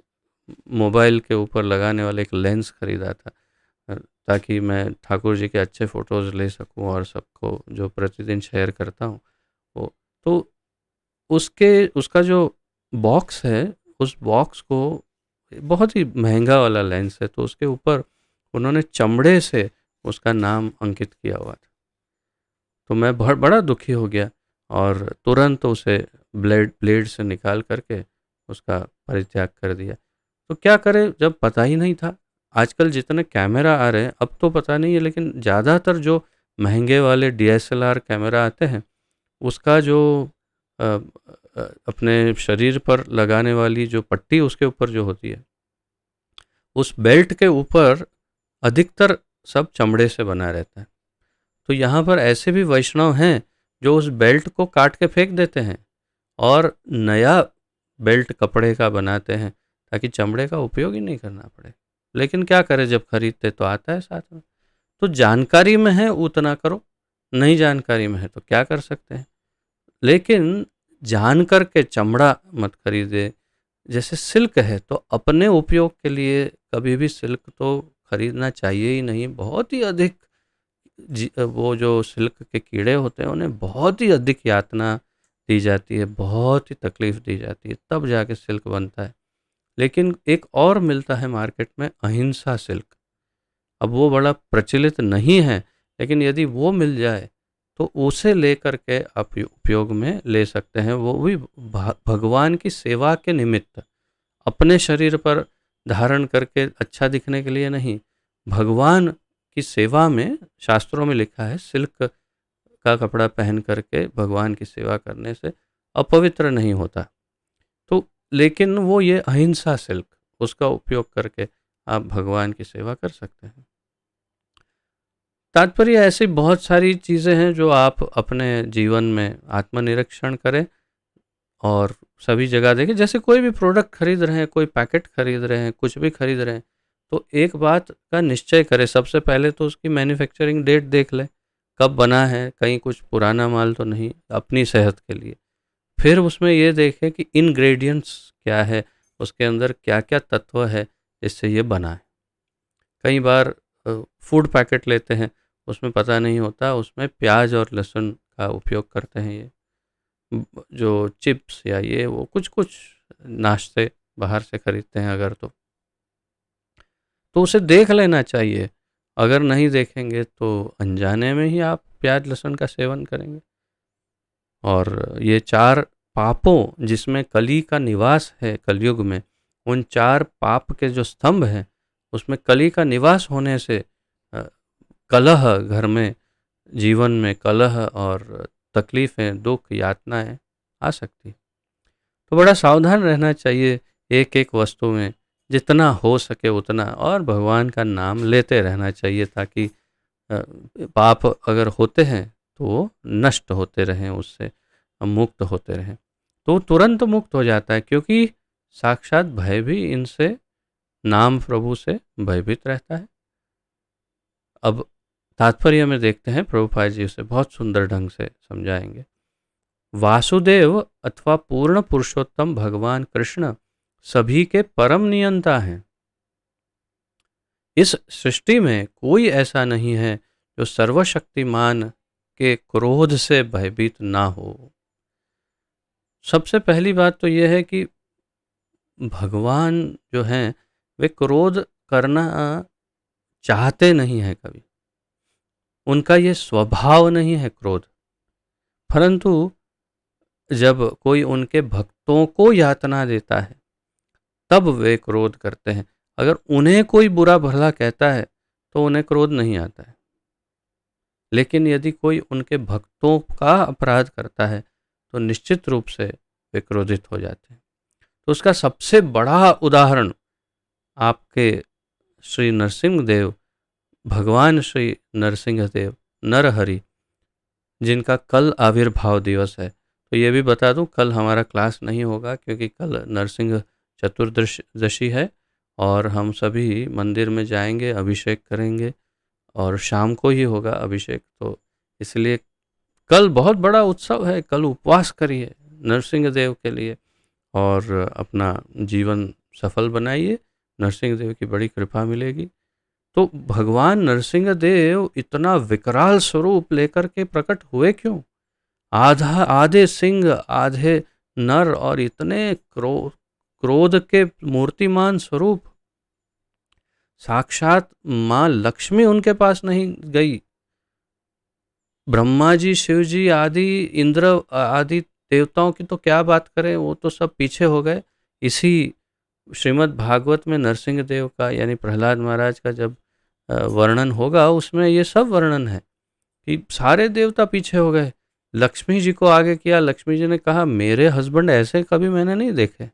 मोबाइल के ऊपर लगाने वाला एक लेंस खरीदा था, ताकि मैं ठाकुर जी के अच्छे फ़ोटोज़ ले सकूं और सबको जो प्रतिदिन शेयर करता हूं वो। तो उसका जो बॉक्स है, उस बॉक्स को, बहुत ही महंगा वाला लेंस है, तो उसके ऊपर उन्होंने चमड़े से उसका नाम अंकित किया हुआ था। तो मैं बड़ा दुखी हो गया और तुरंत उसे ब्लेड से निकाल करके उसका परित्याग कर दिया। तो क्या करें जब पता ही नहीं था। आजकल जितने कैमरा आ रहे हैं अब तो पता नहीं है, लेकिन ज़्यादातर जो महंगे वाले डीएसएलआर कैमरा आते हैं उसका जो अ, अपने शरीर पर लगाने वाली जो पट्टी उसके ऊपर जो होती है, उस बेल्ट के ऊपर अधिकतर सब चमड़े से बना रहता है। तो यहाँ पर ऐसे भी वैष्णव हैं जो उस बेल्ट को काट के फेंक देते हैं और नया बेल्ट कपड़े का बनाते हैं, ताकि चमड़े का उपयोग ही नहीं करना पड़े। लेकिन क्या करें, जब खरीदते तो आता है साथ में। तो जानकारी में है उतना करो, नहीं जानकारी में है तो क्या कर सकते हैं। लेकिन जान कर के चमड़ा मत खरीदे। जैसे सिल्क है तो अपने उपयोग के लिए कभी भी सिल्क तो खरीदना चाहिए ही नहीं। बहुत ही अधिक वो जो सिल्क के कीड़े होते हैं उन्हें बहुत ही अधिक यातना दी जाती है, बहुत ही तकलीफ दी जाती है, तब जाके सिल्क बनता है। लेकिन एक और मिलता है मार्केट में, अहिंसा सिल्क। अब वो बड़ा प्रचलित नहीं है, लेकिन यदि वो मिल जाए तो उसे लेकर के आप उपयोग में ले सकते हैं। वो भी भगवान की सेवा के निमित्त, अपने शरीर पर धारण करके अच्छा दिखने के लिए नहीं, भगवान की सेवा में। शास्त्रों में लिखा है सिल्क का कपड़ा पहन करके भगवान की सेवा करने से अपवित्र नहीं होता। तो लेकिन वो ये अहिंसा सिल्क, उसका उपयोग करके आप भगवान की सेवा कर सकते हैं। तात्पर्य ऐसी बहुत सारी चीज़ें हैं जो आप अपने जीवन में आत्मनिरीक्षण करें और सभी जगह देखें। जैसे कोई भी प्रोडक्ट खरीद रहे हैं, कोई पैकेट खरीद रहे हैं, कुछ भी खरीद रहे हैं, तो एक बात का निश्चय करें। सबसे पहले तो उसकी मैन्युफैक्चरिंग डेट देख लें, कब बना है, कहीं कुछ पुराना माल तो नहीं, अपनी सेहत के लिए। फिर उसमें ये देखें कि इंग्रेडिएंट्स क्या है, उसके अंदर क्या क्या तत्व है जिससे ये बना है। कई बार फूड पैकेट लेते हैं, उसमें पता नहीं होता, उसमें प्याज और लहसुन का उपयोग करते हैं। ये जो चिप्स या ये वो कुछ कुछ नाश्ते बाहर से खरीदते हैं अगर तो उसे देख लेना चाहिए। अगर नहीं देखेंगे तो अनजाने में ही आप प्याज लहसुन का सेवन करेंगे। और ये 4 पापों जिसमें कली का निवास है कलयुग में, उन 4 पाप के जो स्तंभ हैं उसमें कली का निवास होने से कलह घर में, जीवन में कलह और तकलीफ़ें, दुख, यातनाएं आ सकती। तो बड़ा सावधान रहना चाहिए एक एक वस्तु में, जितना हो सके उतना, और भगवान का नाम लेते रहना चाहिए ताकि पाप अगर होते हैं तो वो नष्ट होते रहें, उससे मुक्त होते रहें। तो तुरंत मुक्त हो जाता है, क्योंकि साक्षात भय भी इनसे, नाम प्रभु से भयभीत रहता है। अब तात्पर्य में देखते हैं, प्रभुपाद जी उसे बहुत सुंदर ढंग से समझाएंगे। वासुदेव अथवा पूर्ण पुरुषोत्तम भगवान कृष्ण सभी के परम नियंता हैं। इस सृष्टि में कोई ऐसा नहीं है जो सर्वशक्तिमान के क्रोध से भयभीत ना हो। सबसे पहली बात तो यह है कि भगवान जो हैं वे क्रोध करना चाहते नहीं हैं कभी, उनका ये स्वभाव नहीं है क्रोध। परंतु जब कोई उनके भक्तों को यातना देता है तब वे क्रोध करते हैं। अगर उन्हें कोई बुरा भला कहता है तो उन्हें क्रोध नहीं आता है, लेकिन यदि कोई उनके भक्तों का अपराध करता है तो निश्चित रूप से वे क्रोधित हो जाते हैं। तो उसका सबसे बड़ा उदाहरण आपके श्री नरसिंह देव, भगवान श्री नरसिंह देव नरहरि, जिनका कल आविर्भाव दिवस है। तो ये भी बता दूं, कल हमारा क्लास नहीं होगा क्योंकि कल नरसिंह चतुर्दशी है और हम सभी मंदिर में जाएंगे, अभिषेक करेंगे और शाम को ही होगा अभिषेक। तो इसलिए कल बहुत बड़ा उत्सव है, कल उपवास करिए नरसिंह देव के लिए और अपना जीवन सफल बनाइए, नरसिंह देव की बड़ी कृपा मिलेगी। तो भगवान नरसिंह देव इतना विकराल स्वरूप लेकर के प्रकट हुए क्यों? आधे सिंह आधे नर और इतने क्रोध के मूर्तिमान स्वरूप। साक्षात माँ लक्ष्मी उनके पास नहीं गई, ब्रह्मा जी, शिव जी आदि, इंद्र आदि देवताओं की तो क्या बात करें, वो तो सब पीछे हो गए। इसी श्रीमद् भागवत में नरसिंह देव का यानी प्रहलाद महाराज का जब वर्णन होगा उसमें ये सब वर्णन है कि सारे देवता पीछे हो गए, लक्ष्मी जी को आगे किया। लक्ष्मी जी ने कहा मेरे हस्बैंड ऐसे कभी मैंने नहीं देखे,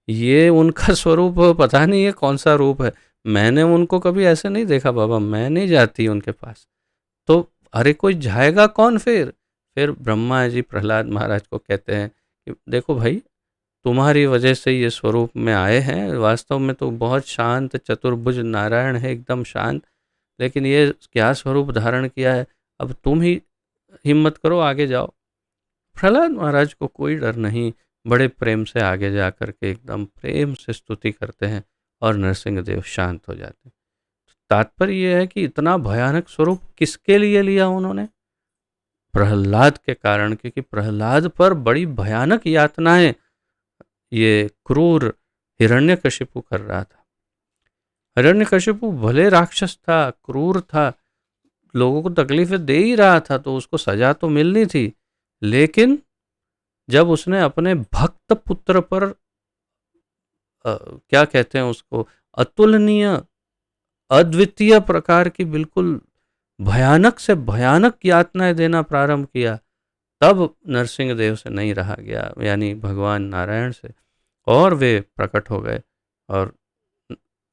ये उनका स्वरूप पता नहीं है कौन सा रूप है, मैंने उनको कभी ऐसे नहीं देखा बाबा, मैं नहीं जाती उनके पास। तो अरे कोई जाएगा कौन फिर ब्रह्मा जी प्रहलाद महाराज को कहते हैं कि देखो भाई, तुम्हारी वजह से ये स्वरूप में आए हैं, वास्तव में तो बहुत शांत चतुर्भुज नारायण है, एकदम शांत, लेकिन ये क्या स्वरूप धारण किया है, अब तुम ही हिम्मत करो, आगे जाओ। प्रहलाद महाराज को कोई डर नहीं, बड़े प्रेम से आगे जा कर के एकदम प्रेम से स्तुति करते हैं और नरसिंह देव शांत हो जाते हैं। तात्पर्य यह है कि इतना भयानक स्वरूप किसके लिए लिया उन्होंने? प्रहलाद के कारण, क्योंकि प्रहलाद पर बड़ी भयानक यातनाएं ये क्रूर हिरण्यकशिपु कर रहा था। हिरण्यकशिपु भले राक्षस था, क्रूर था, लोगों को तकलीफें दे ही रहा था, तो उसको सजा तो मिलनी थी, लेकिन जब उसने अपने भक्त पुत्र पर क्या कहते हैं उसको, अतुलनीय अद्वितीय प्रकार की बिल्कुल भयानक से भयानक यातनाएं देना प्रारंभ किया, तब नरसिंह देव से नहीं रहा गया, यानी भगवान नारायण से, और वे प्रकट हो गए और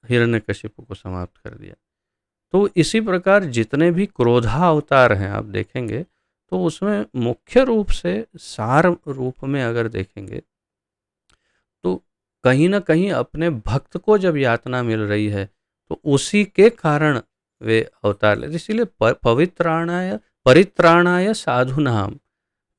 हिरण्यकशिपु को समाप्त कर दिया। तो इसी प्रकार जितने भी क्रोधा अवतार हैं आप देखेंगे तो उसमें मुख्य रूप से सार रूप में अगर देखेंगे तो कहीं ना कहीं अपने भक्त को जब यातना मिल रही है तो उसी के कारण वे अवतार लेते। इसीलिए पवित्राणाय परित्राणाय साधुनाम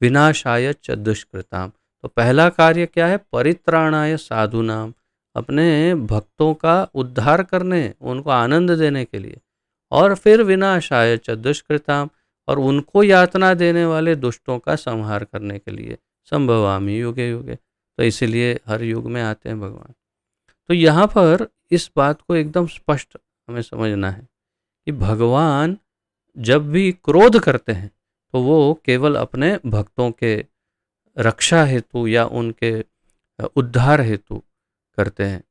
विनाशाय च दुष्कृताम। तो पहला कार्य क्या है? परित्राणाय साधुनाम, अपने भक्तों का उद्धार करने, उनको आनंद देने के लिए, और फिर विनाशाय च दुष्कृताम, और उनको यातना देने वाले दुष्टों का संहार करने के लिए, संभवामि युगे युगे। तो इसीलिए हर युग में आते हैं भगवान। तो यहाँ पर इस बात को एकदम स्पष्ट हमें समझना है कि भगवान जब भी क्रोध करते हैं तो वो केवल अपने भक्तों के रक्षा हेतु या उनके उद्धार हेतु करते हैं।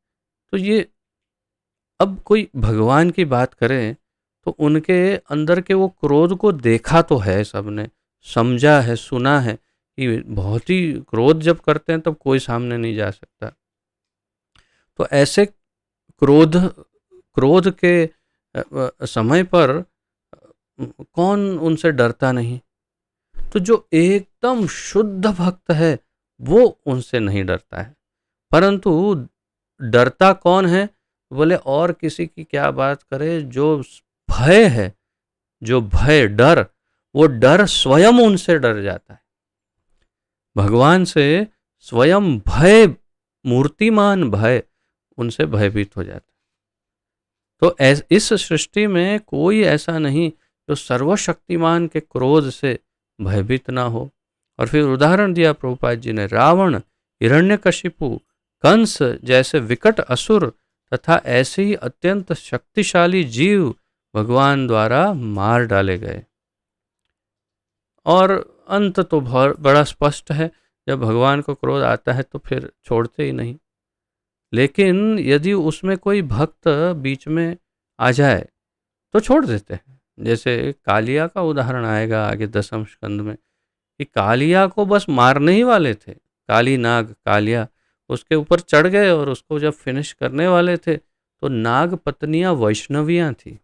तो ये अब कोई भगवान की बात करें तो उनके अंदर के वो क्रोध को देखा तो है सबने, समझा है, सुना है कि बहुत ही क्रोध जब करते हैं तब कोई सामने नहीं जा सकता। तो ऐसे क्रोध क्रोध के समय पर कौन उनसे डरता नहीं। तो जो एकदम शुद्ध भक्त है वो उनसे नहीं डरता है, परंतु डरता कौन है? बोले और किसी की क्या बात करे, जो भय है, जो भय डर, वो डर स्वयं उनसे डर जाता है। भगवान से स्वयं भय, मूर्तिमान भय उनसे भयभीत हो जाता है। तो इस सृष्टि में कोई ऐसा नहीं जो सर्वशक्तिमान के क्रोध से भयभीत ना हो। और फिर उदाहरण दिया प्रभुपाद जी ने, रावण, हिरण्यकशिपु, कंस जैसे विकट असुर तथा ऐसे ही अत्यंत शक्तिशाली जीव भगवान द्वारा मार डाले गए। और अंत तो बड़ा स्पष्ट है, जब भगवान को क्रोध आता है तो फिर छोड़ते ही नहीं। लेकिन यदि उसमें कोई भक्त बीच में आ जाए तो छोड़ देते हैं। जैसे कालिया का उदाहरण आएगा आगे 10वें स्कंद में, कि कालिया को बस मारने ही वाले थे, काली नाग कालिया उसके ऊपर चढ़ गए और उसको जब फिनिश करने वाले थे तो नाग पत्नियां वैष्णवियां थी,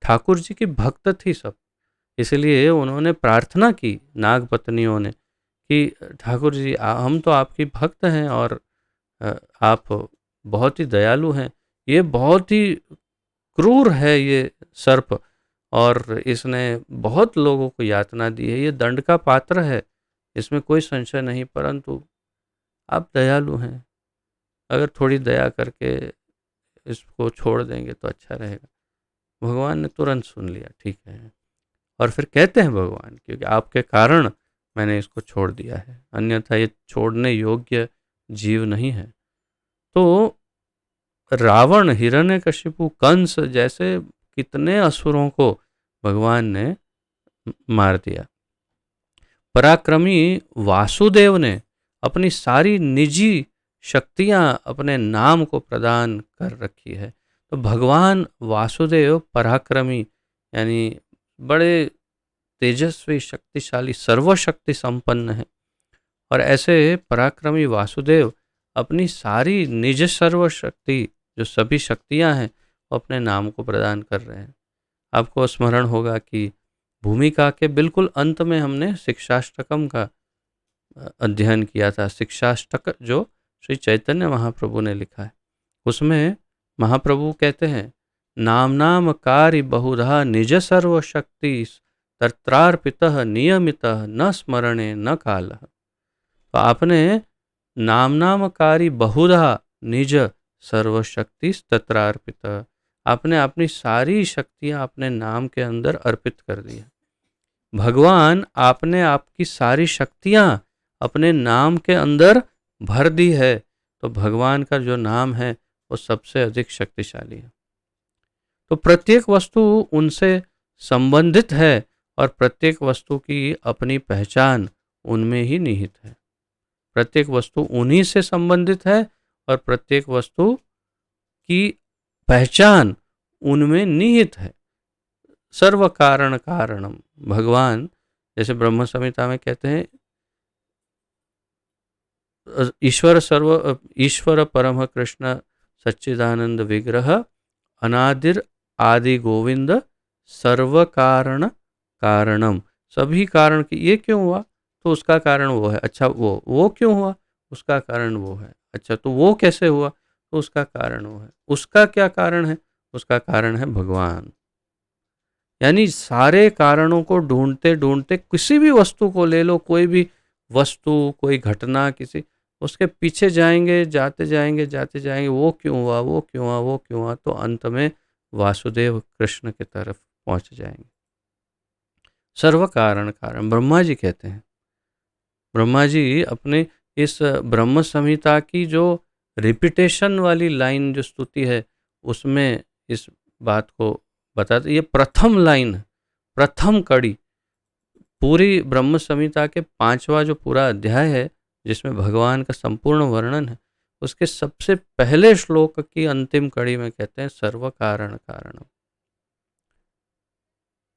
ठाकुर जी की भक्त थी सब। इसलिए उन्होंने प्रार्थना की नाग पत्नियों ने कि ठाकुर जी हम तो आपकी भक्त हैं और आप बहुत ही दयालु हैं, ये बहुत ही क्रूर है ये सर्प और इसने बहुत लोगों को यातना दी है, ये दंड का पात्र है, इसमें कोई संशय नहीं, परंतु आप दयालु हैं, अगर थोड़ी दया करके इसको छोड़ देंगे तो अच्छा रहेगा। भगवान ने तुरंत सुन लिया, ठीक है। और फिर कहते हैं भगवान, क्योंकि आपके कारण मैंने इसको छोड़ दिया है, अन्यथा ये छोड़ने योग्य जीव नहीं है। तो रावण, हिरण्यकशिपु, कंस जैसे कितने असुरों को भगवान ने मार दिया। पराक्रमी वासुदेव ने अपनी सारी निजी शक्तियां अपने नाम को प्रदान कर रखी है। तो भगवान वासुदेव पराक्रमी यानी बड़े तेजस्वी, शक्तिशाली, सर्वशक्ति संपन्न है। और ऐसे पराक्रमी वासुदेव अपनी सारी निज सर्वशक्ति, जो सभी शक्तियां हैं, वो अपने नाम को प्रदान कर रहे हैं। आपको स्मरण होगा कि भूमिका के बिल्कुल अंत में हमने शिक्षाष्टकम का अध्ययन किया था। शिक्षाष्टक जो श्री चैतन्य महाप्रभु ने लिखा है, उसमें महाप्रभु कहते हैं, नाम नाम कार्य बहुधा निज सर्वशक्ति तत्रार्पितः नियमितः न स्मरणे न कालः। तो आपने नाम नाम कार्य बहुधा निज सर्वशक्ति तत्रार्पितः, आपने अपनी सारी शक्तियां अपने नाम के अंदर अर्पित कर दी है। भगवान आपने आपकी सारी शक्तियां अपने नाम के अंदर भर दी है। तो भगवान का जो नाम है वो सबसे अधिक शक्तिशाली है। तो प्रत्येक वस्तु उनसे संबंधित है और प्रत्येक वस्तु की अपनी पहचान उनमें ही निहित है। प्रत्येक वस्तु उन्हीं से संबंधित है और प्रत्येक वस्तु की पहचान उनमें निहित है। सर्व कारण कारणम, भगवान जैसे ब्रह्म संहिता में कहते हैं, ईश्वर परम कृष्ण सच्चिदानंद विग्रह अनादिर आदि गोविंद सर्व कारण कारणम। सभी कारण की, ये क्यों हुआ तो उसका कारण वो है, अच्छा वो क्यों हुआ उसका कारण वो है, अच्छा तो वो कैसे हुआ तो उसका कारण वो है, उसका क्या कारण है, उसका कारण है भगवान। यानी सारे कारणों को ढूंढते ढूंढते, किसी भी वस्तु को ले लो, कोई भी वस्तु, कोई घटना, किसी, उसके पीछे जाएंगे, जाते जाएंगे, जाते जाएंगे, वो क्यों हुआ, वो क्यों हुआ, वो क्यों हुआ, तो अंत में वासुदेव कृष्ण की तरफ पहुंच जाएंगे। सर्व कारण कारण ब्रह्मा जी कहते हैं। ब्रह्मा जी अपने इस ब्रह्म संहिता की जो रिपीटेशन वाली लाइन जो स्तुति है, उसमें इस बात को बताते, ये प्रथम लाइन है, प्रथम कड़ी, पूरी ब्रह्म संहिता के 5वां जो पूरा अध्याय है जिसमें भगवान का संपूर्ण वर्णन है, उसके सबसे पहले श्लोक की अंतिम कड़ी में कहते हैं सर्व कारण कारणम।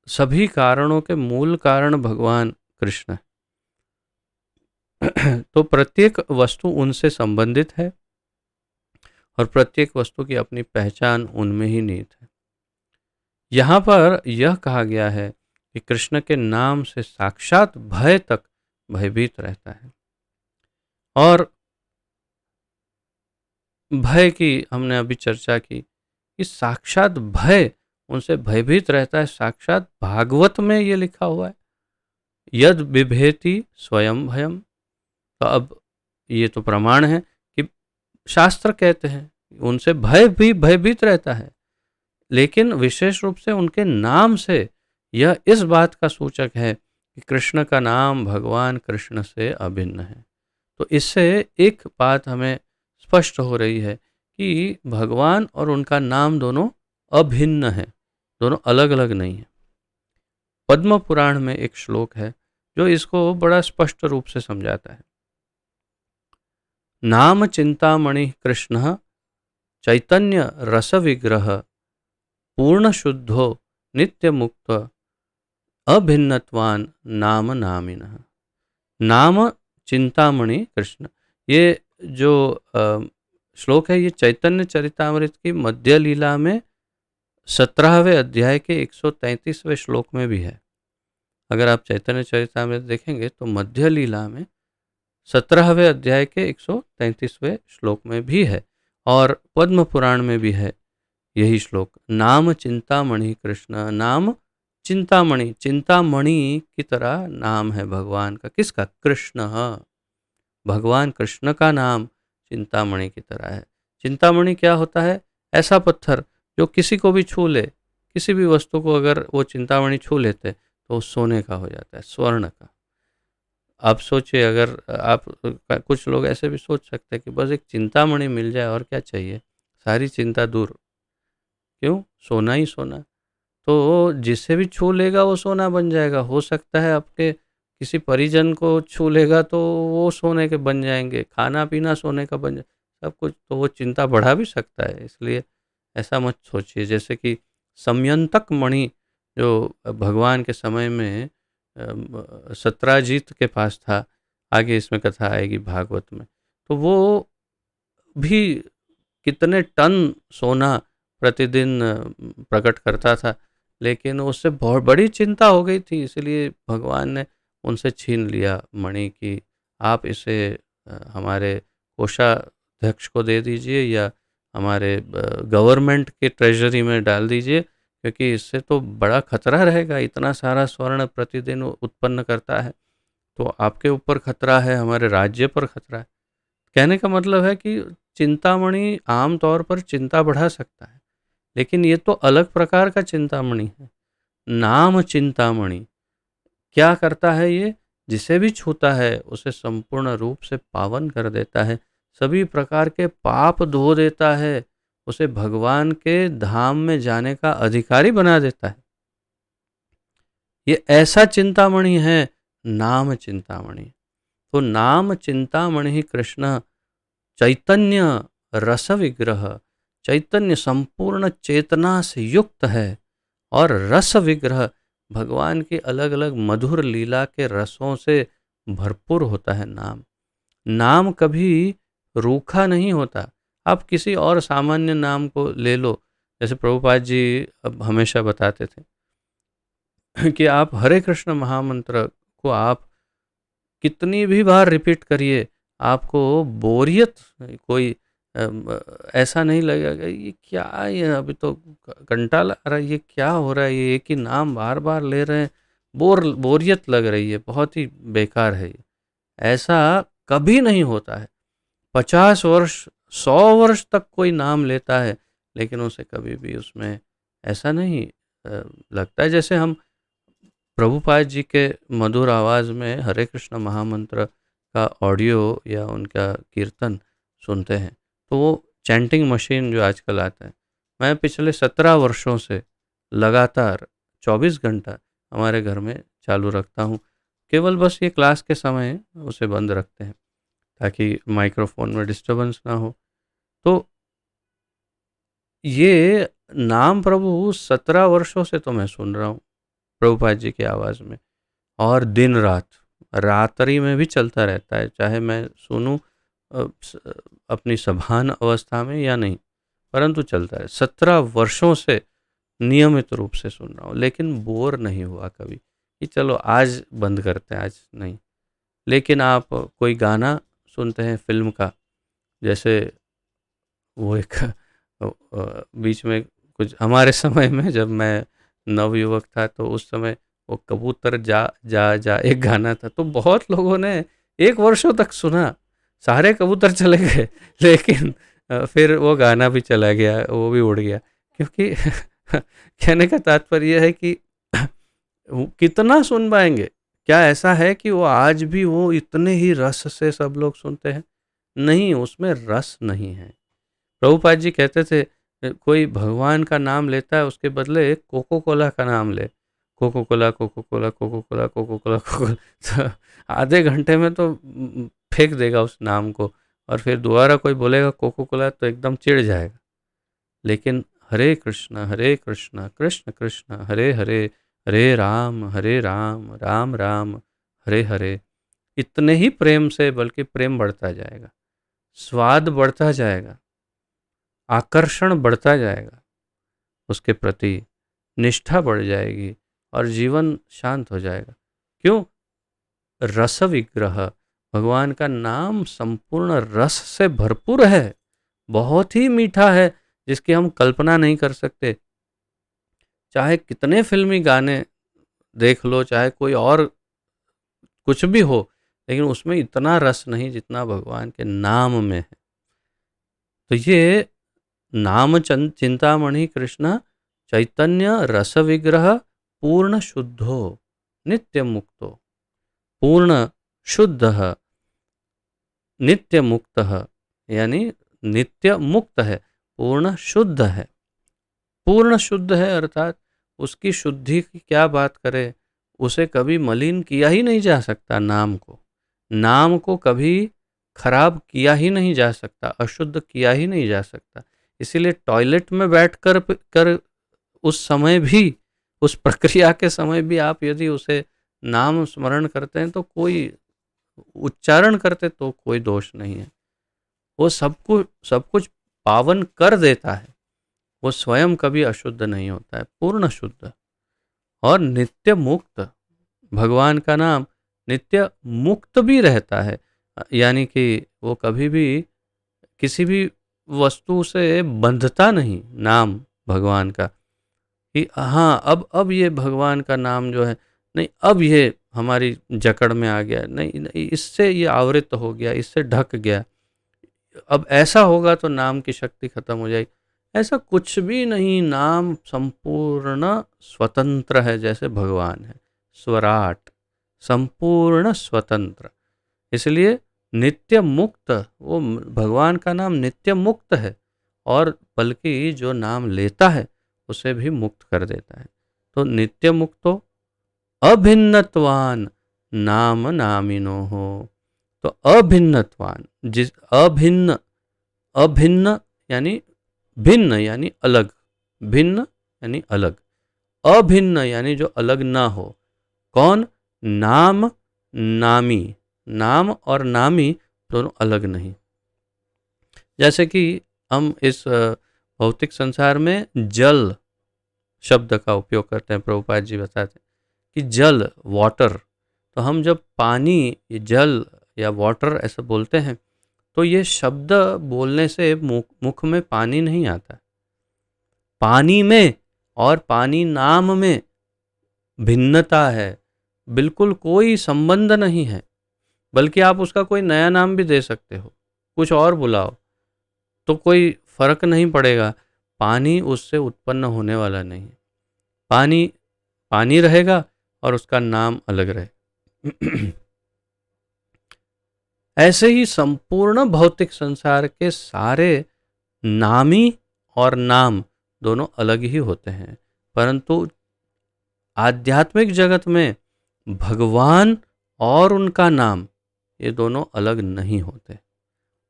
सभी कारणों के मूल कारण भगवान कृष्ण है। तो प्रत्येक वस्तु उनसे संबंधित है और प्रत्येक वस्तु की अपनी पहचान उनमें ही निहित है। यहाँ पर यह कहा गया है कि कृष्ण के नाम से साक्षात भय तक भयभीत रहता है। और भय की हमने अभी चर्चा की कि साक्षात भय उनसे भयभीत रहता है। साक्षात भागवत में ये लिखा हुआ है, यद बिभेति स्वयं भयम। तो अब ये तो प्रमाण है कि शास्त्र कहते हैं उनसे भय भी भयभीत रहता है, लेकिन विशेष रूप से उनके नाम से यह इस बात का सूचक है कि कृष्ण का नाम भगवान कृष्ण से अभिन्न है। तो इससे एक बात हमें स्पष्ट हो रही है कि भगवान और उनका नाम दोनों अभिन्न है, दोनों अलग अलग नहीं है। पद्म पुराण में एक श्लोक है जो इसको बड़ा स्पष्ट रूप से समझाता है। नाम चिंतामणि कृष्ण चैतन्य रस विग्रह पूर्ण शुद्धो नित्य मुक्त अभिन्नत्वान नाम नामिनः। नाम चिंतामणि कृष्ण, ये जो श्लोक है ये चैतन्य चरितामृत की मध्य लीला में 17वें अध्याय के 133वें श्लोक में भी है। अगर आप चैतन्य चरितामृत देखेंगे तो मध्य लीला में 17वें अध्याय के 133वें श्लोक में भी है और पद्म पुराण में भी है यही श्लोक। नाम चिंतामणि कृष्ण, नाम चिंतामणि, चिंतामणि की तरह नाम है भगवान का। किसका? कृष्ण। भगवान कृष्ण का नाम चिंतामणि की तरह है। चिंतामणि क्या होता है? ऐसा पत्थर जो किसी को भी छू ले, किसी भी वस्तु को अगर वो चिंतामणि छू लेते तो सोने का हो जाता है, स्वर्ण का। आप सोचिए, अगर आप, कुछ लोग ऐसे भी सोच सकते हैं कि बस एक चिंतामणि मिल जाए और क्या चाहिए, सारी चिंता दूर। क्यों? सोना ही सोना। तो जिसे भी छू लेगा वो सोना बन जाएगा। हो सकता है आपके किसी परिजन को छू लेगा तो वो सोने के बन जाएंगे, खाना पीना सोने का बन जाए, सब कुछ। तो वो चिंता बढ़ा भी सकता है, इसलिए ऐसा मत सोचिए। जैसे कि समयंतक मणि जो भगवान के समय में सत्राजीत के पास था, आगे इसमें कथा आएगी भागवत में, तो वो भी कितने टन सोना प्रतिदिन प्रकट करता था, लेकिन उससे बहुत बड़ी चिंता हो गई थी, इसलिए भगवान ने उनसे छीन लिया मणि की आप इसे हमारे कोषाध्यक्ष को दे दीजिए या हमारे गवर्नमेंट के ट्रेजरी में डाल दीजिए, क्योंकि इससे तो बड़ा खतरा रहेगा। इतना सारा स्वर्ण प्रतिदिन उत्पन्न करता है तो आपके ऊपर खतरा है, हमारे राज्य पर खतरा है। कहने का मतलब है कि चिंतामणि आम तौर पर चिंता बढ़ा सकता है, लेकिन ये तो अलग प्रकार का चिंतामणि है। नाम चिंतामणि क्या करता है? ये जिसे भी छूता है उसे संपूर्ण रूप से पावन कर देता है, सभी प्रकार के पाप धो देता है, उसे भगवान के धाम में जाने का अधिकारी बना देता है। ये ऐसा चिंतामणि है नाम चिंतामणि। तो नाम चिंतामणि कृष्ण चैतन्य रस विग्रह, चैतन्य संपूर्ण चेतना से युक्त है और रस विग्रह भगवान की अलग अलग मधुर लीला के रसों से भरपूर होता है। नाम नाम कभी रूखा नहीं होता। आप किसी और सामान्य नाम को ले लो, जैसे प्रभुपाद जी अब हमेशा बताते थे कि आप हरे कृष्ण महामंत्र को आप कितनी भी बार रिपीट करिए, आपको बोरियत कोई ऐसा नहीं लगेगा ये क्या है, ये अभी तो कंटाला आ रहा है, ये क्या हो रहा है, ये एक ही नाम बार बार ले रहे हैं, बोरियत लग रही है, बहुत ही बेकार है ये। ऐसा कभी नहीं होता है। 50 वर्ष 100 वर्ष तक कोई नाम लेता है, लेकिन उसे कभी भी उसमें ऐसा नहीं लगता है। जैसे हम प्रभुपाद जी के मधुर आवाज़ में हरे कृष्ण महामंत्र का ऑडियो या उनका कीर्तन सुनते हैं, तो वो चैंटिंग मशीन जो आजकल आता है, मैं पिछले 17 वर्षों से लगातार 24 घंटा हमारे घर में चालू रखता हूँ। केवल बस ये क्लास के समय उसे बंद रखते हैं ताकि माइक्रोफ़ोन में डिस्टर्बेंस ना हो। तो ये नाम प्रभु 17 वर्षों से तो मैं सुन रहा हूँ प्रभुपाद जी की आवाज़ में, और दिन-रात, रात्रि में भी चलता रहता है, चाहे मैं सुनूँ अपनी सभान अवस्था में या नहीं, परंतु चलता है। 17 वर्षों से नियमित रूप से सुन रहा हूँ, लेकिन बोर नहीं हुआ कभी कि चलो आज बंद करते हैं, आज नहीं। लेकिन आप कोई गाना सुनते हैं फ़िल्म का, जैसे वो एक बीच में कुछ हमारे समय में जब मैं नवयुवक था, तो उस समय वो कबूतर जा जा जा एक गाना था, तो बहुत लोगों ने 1 वर्षों तक सुना, सारे कबूतर चले गए लेकिन फिर वो गाना भी चला गया, वो भी उड़ गया, क्योंकि कहने का तात्पर्य ये है कि कितना सुन पाएँगे? क्या ऐसा है कि वो आज भी वो इतने ही रस से सब लोग सुनते हैं? नहीं, उसमें रस नहीं है। प्रभुपाद जी कहते थे कोई भगवान का नाम लेता है, उसके बदले कोको कोला का नाम ले। Coca Cola, Coca Cola, Coca Cola, Coca Cola, Coca तो आधे घंटे में तो फेंक देगा उस नाम को, और फिर दोबारा कोई बोलेगा कोको कोला तो एकदम चिढ़ जाएगा। लेकिन हरे कृष्ण कृष्ण कृष्ण हरे हरे, हरे राम राम राम हरे हरे, इतने ही प्रेम से, बल्कि प्रेम बढ़ता जाएगा, स्वाद बढ़ता जाएगा, आकर्षण बढ़ता जाएगा उसके प्रति, निष्ठा बढ़ जाएगी और जीवन शांत हो जाएगा। क्यों? रस विग्रह, भगवान का नाम संपूर्ण रस से भरपूर है, बहुत ही मीठा है, जिसकी हम कल्पना नहीं कर सकते। चाहे कितने फिल्मी गाने देख लो, चाहे कोई और कुछ भी हो, लेकिन उसमें इतना रस नहीं जितना भगवान के नाम में है। तो ये नाम चिंतामणि कृष्ण चैतन्य रस विग्रह पूर्ण शुद्धो नित्य मुक्तो, पूर्ण शुद्ध नित्य मुक्त, यानी नित्य मुक्त है, पूर्ण शुद्ध है। पूर्ण शुद्ध है अर्थात उसकी शुद्धि की क्या बात करें, उसे कभी मलिन किया ही नहीं जा सकता। नाम को कभी खराब किया ही नहीं जा सकता, अशुद्ध किया ही नहीं जा सकता। इसीलिए टॉयलेट में बैठ कर उस समय भी, उस प्रक्रिया के समय भी आप यदि उसे नाम स्मरण करते हैं, तो कोई उच्चारण करते तो कोई दोष नहीं है। वो सब कुछ पावन कर देता है, वो स्वयं कभी अशुद्ध नहीं होता है, पूर्ण शुद्ध और नित्य मुक्त। भगवान का नाम नित्य मुक्त भी रहता है, यानी कि वो कभी भी किसी भी वस्तु से बंधता नहीं। नाम भगवान का कि हाँ, अब ये भगवान का नाम जो है, नहीं अब ये हमारी जकड़ में आ गया, नहीं नहीं इससे ये आवृत हो गया, इससे ढक गया, अब ऐसा होगा तो नाम की शक्ति खत्म हो जाएगी। ऐसा कुछ भी नहीं, नाम संपूर्ण स्वतंत्र है, जैसे भगवान है स्वराट, संपूर्ण स्वतंत्र। इसलिए नित्य मुक्त, वो भगवान का नाम नित्य मुक्त है, और बल्कि जो नाम लेता है उसे भी मुक्त कर देता है। तो नित्य मुक्तो अभिन्नत्वान नाम नामिनो हो। तो अभिन्नत्वान, जिस अभिन्न, अभिन्न यानी भिन्न यानी अलग, भिन्न यानी अलग, अभिन्न यानी जो अलग ना हो। कौन? नाम नामी, नाम और नामी दोनों अलग नहीं। जैसे कि हम इस भौतिक संसार में जल शब्द का उपयोग करते हैं, प्रभुपाद जी बताते हैं कि जल, वाटर, तो हम जब पानी, जल या वाटर ऐसा बोलते हैं, तो ये शब्द बोलने से मुख में पानी नहीं आता। पानी में और पानी नाम में भिन्नता है, बिल्कुल कोई संबंध नहीं है, बल्कि आप उसका कोई नया नाम भी दे सकते हो, कुछ और बुलाओ, तो कोई फर्क नहीं पड़ेगा। पानी उससे उत्पन्न होने वाला नहीं है। पानी पानी रहेगा और उसका नाम अलग रहे। ऐसे ही संपूर्ण भौतिक संसार के सारे नामी और नाम दोनों अलग ही होते हैं, परंतु आध्यात्मिक जगत में भगवान और उनका नाम, ये दोनों अलग नहीं होते।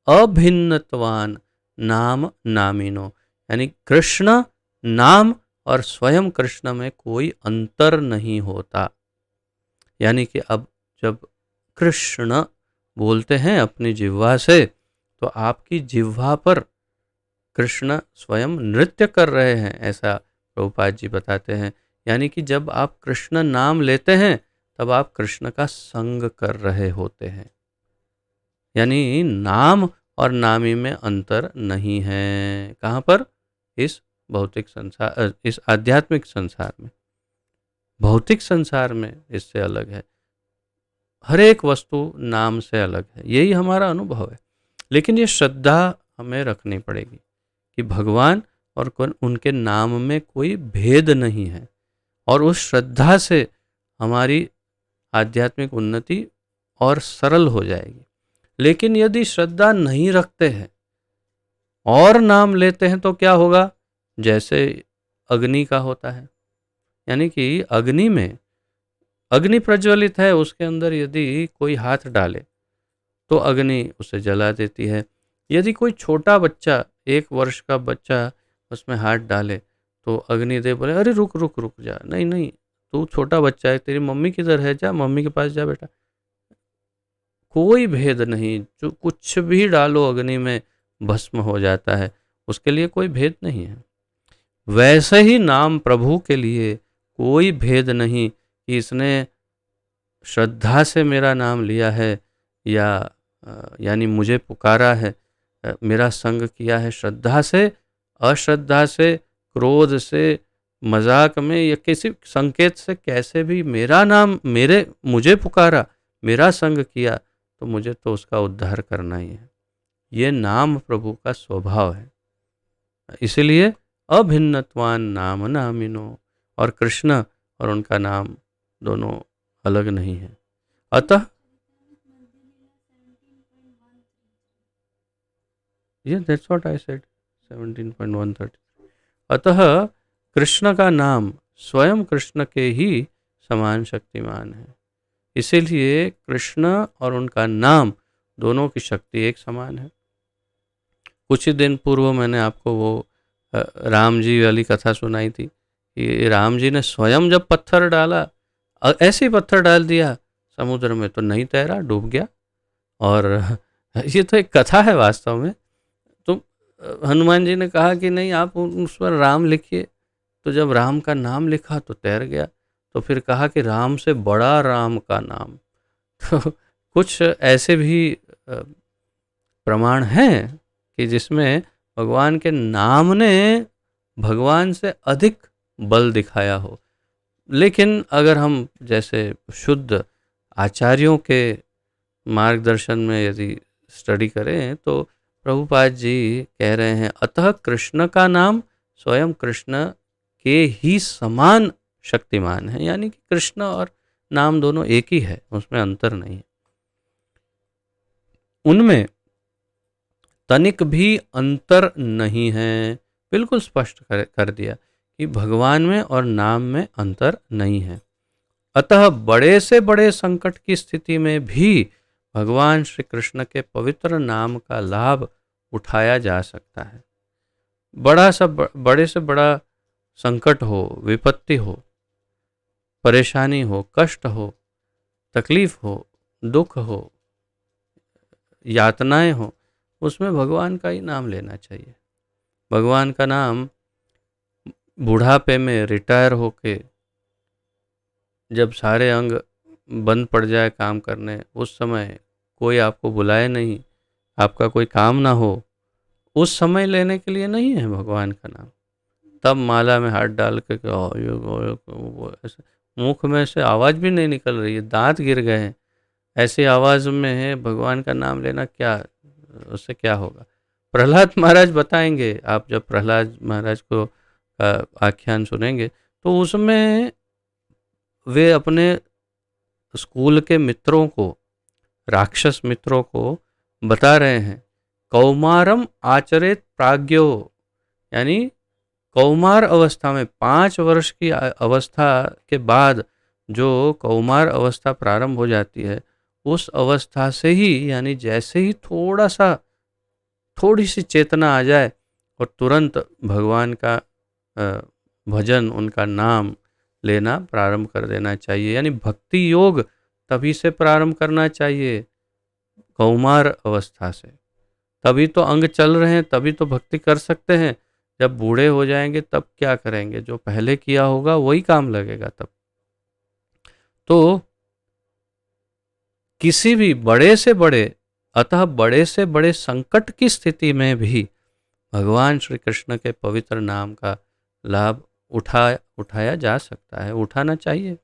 अभिन्नत्वान नाम नामिनो, यानी कृष्ण नाम और स्वयं कृष्ण में कोई अंतर नहीं होता। यानी कि अब जब कृष्ण बोलते हैं अपनी जिह्वा से, तो आपकी जिह्वा पर कृष्ण स्वयं नृत्य कर रहे हैं, ऐसा प्रभुपाद जी बताते हैं। यानी कि जब आप कृष्ण नाम लेते हैं तब आप कृष्ण का संग कर रहे होते हैं। यानी नाम और नामी में अंतर नहीं है। कहाँ पर? इस भौतिक संसार, इस आध्यात्मिक संसार में। भौतिक संसार में इससे अलग है, हर एक वस्तु नाम से अलग है, यही हमारा अनुभव है। लेकिन ये श्रद्धा हमें रखनी पड़ेगी कि भगवान और उनके नाम में कोई भेद नहीं है, और उस श्रद्धा से हमारी आध्यात्मिक उन्नति और सरल हो जाएगी। लेकिन यदि श्रद्धा नहीं रखते हैं और नाम लेते हैं तो क्या होगा? जैसे अग्नि का होता है, यानी कि अग्नि में, अग्नि प्रज्वलित है, उसके अंदर यदि कोई हाथ डाले तो अग्नि उसे जला देती है। यदि कोई छोटा बच्चा, 1 वर्ष का बच्चा उसमें हाथ डाले तो अग्निदेव बोले, अरे रुक रुक रुक जा, नहीं नहीं, तू छोटा बच्चा है, तेरी मम्मी किधर है, जा मम्मी के पास जा बेटा। कोई भेद नहीं, जो कुछ भी डालो अग्नि में भस्म हो जाता है, उसके लिए कोई भेद नहीं है। वैसे ही नाम प्रभु के लिए कोई भेद नहीं कि इसने श्रद्धा से मेरा नाम लिया है या यानी मुझे पुकारा है, मेरा संग किया है श्रद्धा से, अश्रद्धा से, क्रोध से, मजाक में या किसी संकेत से कैसे भी मेरा नाम, मुझे पुकारा, मेरा संग किया, तो मुझे तो उसका उद्धार करना ही है। ये नाम प्रभु का स्वभाव है। इसलिए अभिन्नत्वान नाम नामिनो, और कृष्ण और उनका नाम दोनों अलग नहीं है। अतः that's what I said, 17.130। अतः कृष्ण का नाम स्वयं कृष्ण के ही समान शक्तिमान है। इसीलिए कृष्ण और उनका नाम दोनों की शक्ति एक समान है। कुछ ही दिन पूर्व मैंने आपको वो राम जी वाली कथा सुनाई थी कि राम जी ने स्वयं जब पत्थर डाला, ऐसे ही पत्थर डाल दिया समुद्र में, तो नहीं तैरा, डूब गया। और ये तो एक कथा है वास्तव में। तो हनुमान जी ने कहा कि नहीं, आप उस पर राम लिखिए। तो जब राम का नाम लिखा तो तैर गया। तो फिर कहा कि राम से बड़ा राम का नाम। तो कुछ ऐसे भी प्रमाण हैं कि जिसमें भगवान के नाम ने भगवान से अधिक बल दिखाया हो। लेकिन अगर हम जैसे शुद्ध आचार्यों के मार्गदर्शन में यदि स्टडी करें तो प्रभुपाद जी कह रहे हैं, अतः कृष्ण का नाम स्वयं कृष्ण के ही समान शक्तिमान है। यानी कि कृष्ण और नाम दोनों एक ही है, उसमें अंतर नहीं है। उनमें तनिक भी अंतर नहीं है। बिल्कुल स्पष्ट कर दिया कि भगवान में और नाम में अंतर नहीं है। अतः बड़े से बड़े संकट की स्थिति में भी भगवान श्री कृष्ण के पवित्र नाम का लाभ उठाया जा सकता है। बड़े से बड़ा संकट हो, विपत्ति हो, परेशानी हो, कष्ट हो, तकलीफ हो, दुख हो, यातनाएं हो, उसमें भगवान का ही नाम लेना चाहिए। भगवान का नाम बुढ़ापे में रिटायर होके जब सारे अंग बंद पड़ जाए काम करने, उस समय कोई आपको बुलाए नहीं, आपका कोई काम ना हो, उस समय लेने के लिए नहीं है भगवान का नाम। तब माला में हाथ डाल के ऐसे मुख में से आवाज़ भी नहीं निकल रही है, दांत गिर गए हैं, ऐसी आवाज़ में है भगवान का नाम लेना, क्या उससे क्या होगा? प्रहलाद महाराज बताएंगे, आप जब प्रहलाद महाराज को आख्यान सुनेंगे तो उसमें वे अपने स्कूल के मित्रों को, राक्षस मित्रों को बता रहे हैं, कौमारम आचरित प्राज्ञो, यानी कौमार अवस्था में 5 वर्ष की अवस्था के बाद जो कौमार अवस्था प्रारंभ हो जाती है, उस अवस्था से ही, यानी जैसे ही थोड़ी सी चेतना आ जाए और तुरंत भगवान का भजन, उनका नाम लेना प्रारंभ कर देना चाहिए। यानी भक्ति योग तभी से प्रारंभ करना चाहिए, कौमार अवस्था से। तभी तो अंग चल रहे हैं, तभी तो भक्ति कर सकते हैं। जब बूढ़े हो जाएंगे तब क्या करेंगे? जो पहले किया होगा वही काम लगेगा तब। तो किसी भी बड़े से बड़े, अतः बड़े से बड़े संकट की स्थिति में भी भगवान श्री कृष्ण के पवित्र नाम का लाभ उठाया जा सकता है, उठाना चाहिए।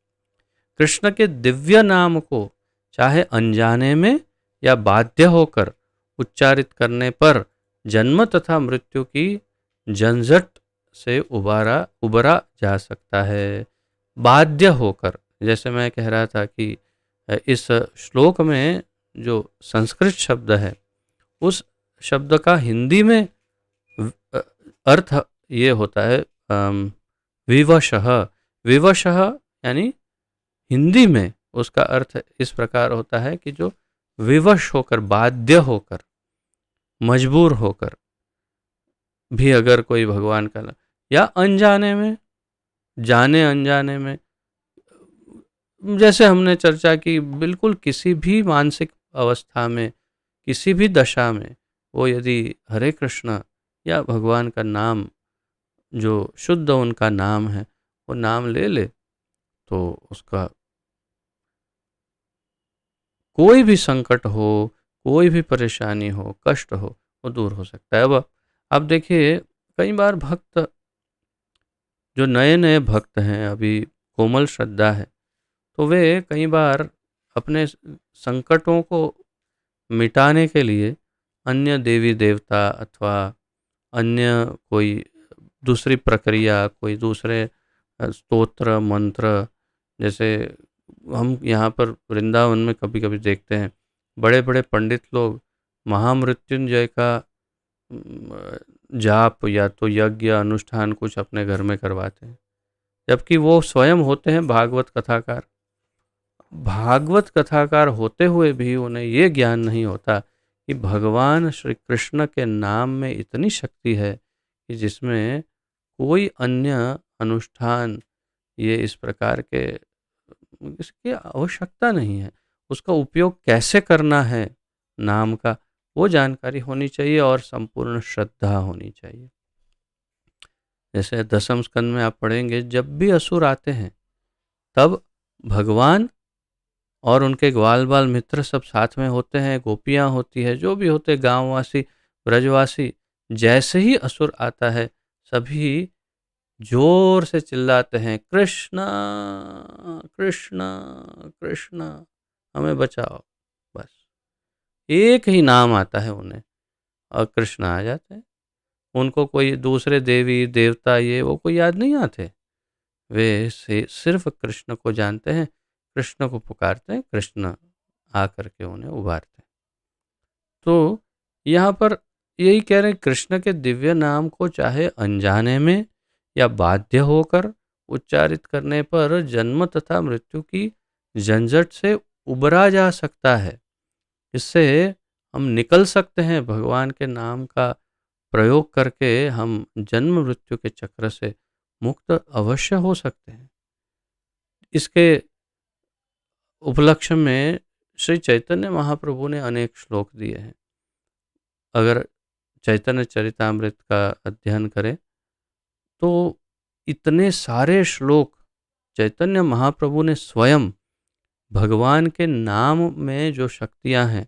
कृष्ण के दिव्य नाम को चाहे अनजाने में या बाध्य होकर उच्चारित करने पर जन्म तथा मृत्यु की झंझट से उबरा जा सकता है। बाध्य होकर, जैसे मैं कह रहा था कि इस श्लोक में जो संस्कृत शब्द है, उस शब्द का हिंदी में अर्थ ये होता है विवशः। विवशः यानी हिंदी में उसका अर्थ इस प्रकार होता है कि जो विवश होकर, बाध्य होकर, मजबूर होकर भी अगर कोई भगवान का, या अनजाने में, जाने अनजाने में, जैसे हमने चर्चा की, बिल्कुल किसी भी मानसिक अवस्था में, किसी भी दशा में वो यदि हरे कृष्ण या भगवान का नाम, जो शुद्ध उनका नाम है, वो नाम ले ले, तो उसका कोई भी संकट हो, कोई भी परेशानी हो, कष्ट हो, वो दूर हो सकता है। अब देखिए, कई बार भक्त, जो नए नए भक्त हैं, अभी कोमल श्रद्धा है, तो वे कई बार अपने संकटों को मिटाने के लिए अन्य देवी देवता अथवा अन्य कोई दूसरी प्रक्रिया, कोई दूसरे स्तोत्र मंत्र, जैसे हम यहाँ पर वृंदावन में कभी कभी देखते हैं, बड़े बड़े पंडित लोग महामृत्युंजय का जाप या तो यज्ञ अनुष्ठान कुछ अपने घर में करवाते हैं, जबकि वो स्वयं होते हैं भागवत कथाकार। भागवत कथाकार होते हुए भी उन्हें ये ज्ञान नहीं होता कि भगवान श्री कृष्ण के नाम में इतनी शक्ति है कि जिसमें कोई अन्य अनुष्ठान, ये इस प्रकार के, इसकी आवश्यकता नहीं है। उसका उपयोग कैसे करना है नाम का, वो जानकारी होनी चाहिए और संपूर्ण श्रद्धा होनी चाहिए। जैसे दसम स्कंद में आप पढ़ेंगे, जब भी असुर आते हैं तब भगवान और उनके ग्वाल बाल मित्र सब साथ में होते हैं, गोपियां होती है, जो भी होते, गांववासी, ब्रजवासी, जैसे ही असुर आता है सभी जोर से चिल्लाते हैं, कृष्णा कृष्णा कृष्णा, हमें बचाओ। बस एक ही नाम आता है उन्हें और कृष्ण आ जाते हैं। उनको कोई दूसरे देवी देवता ये वो कोई याद नहीं आते, वे सिर्फ कृष्ण को जानते हैं, कृष्ण को पुकारते हैं, कृष्ण आकर के उन्हें उबारते हैं। तो यहाँ पर यही कह रहे हैं, कृष्ण के दिव्य नाम को चाहे अनजाने में या बाध्य होकर उच्चारित करने पर जन्म तथा मृत्यु की झंझट से उबरा जा सकता है। इससे हम निकल सकते हैं, भगवान के नाम का प्रयोग करके हम जन्म मृत्यु के चक्र से मुक्त अवश्य हो सकते हैं। इसके उपलक्ष्य में श्री चैतन्य महाप्रभु ने अनेक श्लोक दिए हैं। अगर चैतन्य चरितामृत का अध्ययन करें तो इतने सारे श्लोक चैतन्य महाप्रभु ने स्वयं भगवान के नाम में जो शक्तियां हैं,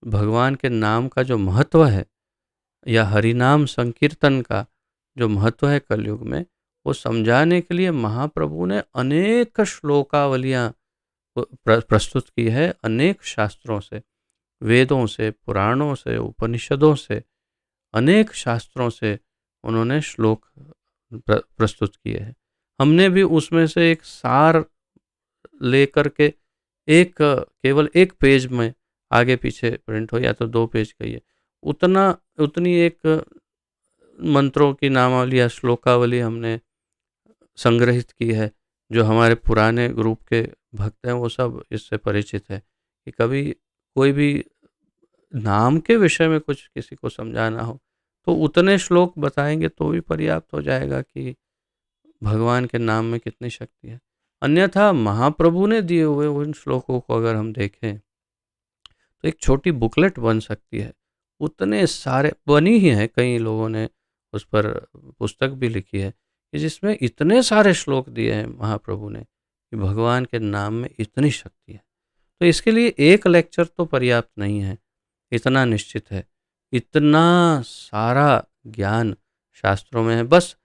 भगवान के नाम का जो महत्व है, या हरिनाम संकीर्तन का जो महत्व है कलयुग में, वो समझाने के लिए महाप्रभु ने अनेक श्लोकावलियां प्रस्तुत की है। अनेक शास्त्रों से, वेदों से, पुराणों से, उपनिषदों से, अनेक शास्त्रों से उन्होंने श्लोक प्रस्तुत किए हैं। हमने भी उसमें से एक सार लेकर के केवल एक पेज में आगे पीछे प्रिंट हो या तो 2 पेज का ही है, उतनी एक मंत्रों की नामावली या श्लोकावली हमने संग्रहित की है। जो हमारे पुराने ग्रुप के भक्त हैं वो सब इससे परिचित है कि कभी कोई भी नाम के विषय में कुछ किसी को समझाना हो तो उतने श्लोक बताएंगे तो भी पर्याप्त हो जाएगा कि भगवान के नाम में कितनी शक्ति है। अन्यथा महाप्रभु ने दिए हुए उन श्लोकों को अगर हम देखें तो एक छोटी बुकलेट बन सकती है। उतने सारे बनी ही है, कई लोगों ने उस पर पुस्तक भी लिखी है कि जिसमें इतने सारे श्लोक दिए हैं महाप्रभु ने कि भगवान के नाम में इतनी शक्ति है। तो इसके लिए एक लेक्चर तो पर्याप्त नहीं है, इतना निश्चित है। इतना सारा ज्ञान शास्त्रों में है। बस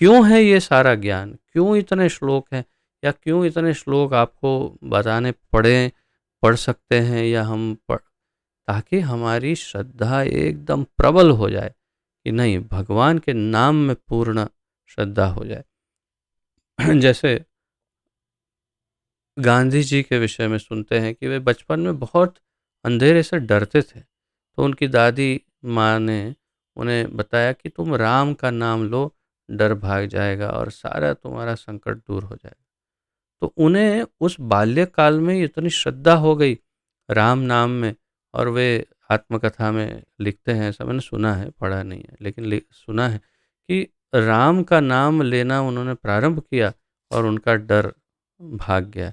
क्यों है ये सारा ज्ञान, क्यों इतने श्लोक हैं या क्यों इतने श्लोक आपको बताने पढ़ सकते हैं या हम पढ़, ताकि हमारी श्रद्धा एकदम प्रबल हो जाए कि नहीं, भगवान के नाम में पूर्ण श्रद्धा हो जाए। जैसे गांधी जी के विषय में सुनते हैं कि वे बचपन में बहुत अंधेरे से डरते थे, तो उनकी दादी माँ ने उन्हें बताया कि तुम राम का नाम लो, डर भाग जाएगा और सारा तुम्हारा संकट दूर हो जाएगा। तो उन्हें उस बाल्यकाल में इतनी श्रद्धा हो गई राम नाम में, और वे आत्मकथा में लिखते हैं, ऐसा मैंने सुना है, पढ़ा नहीं है लेकिन सुना है कि राम का नाम लेना उन्होंने प्रारंभ किया और उनका डर भाग गया।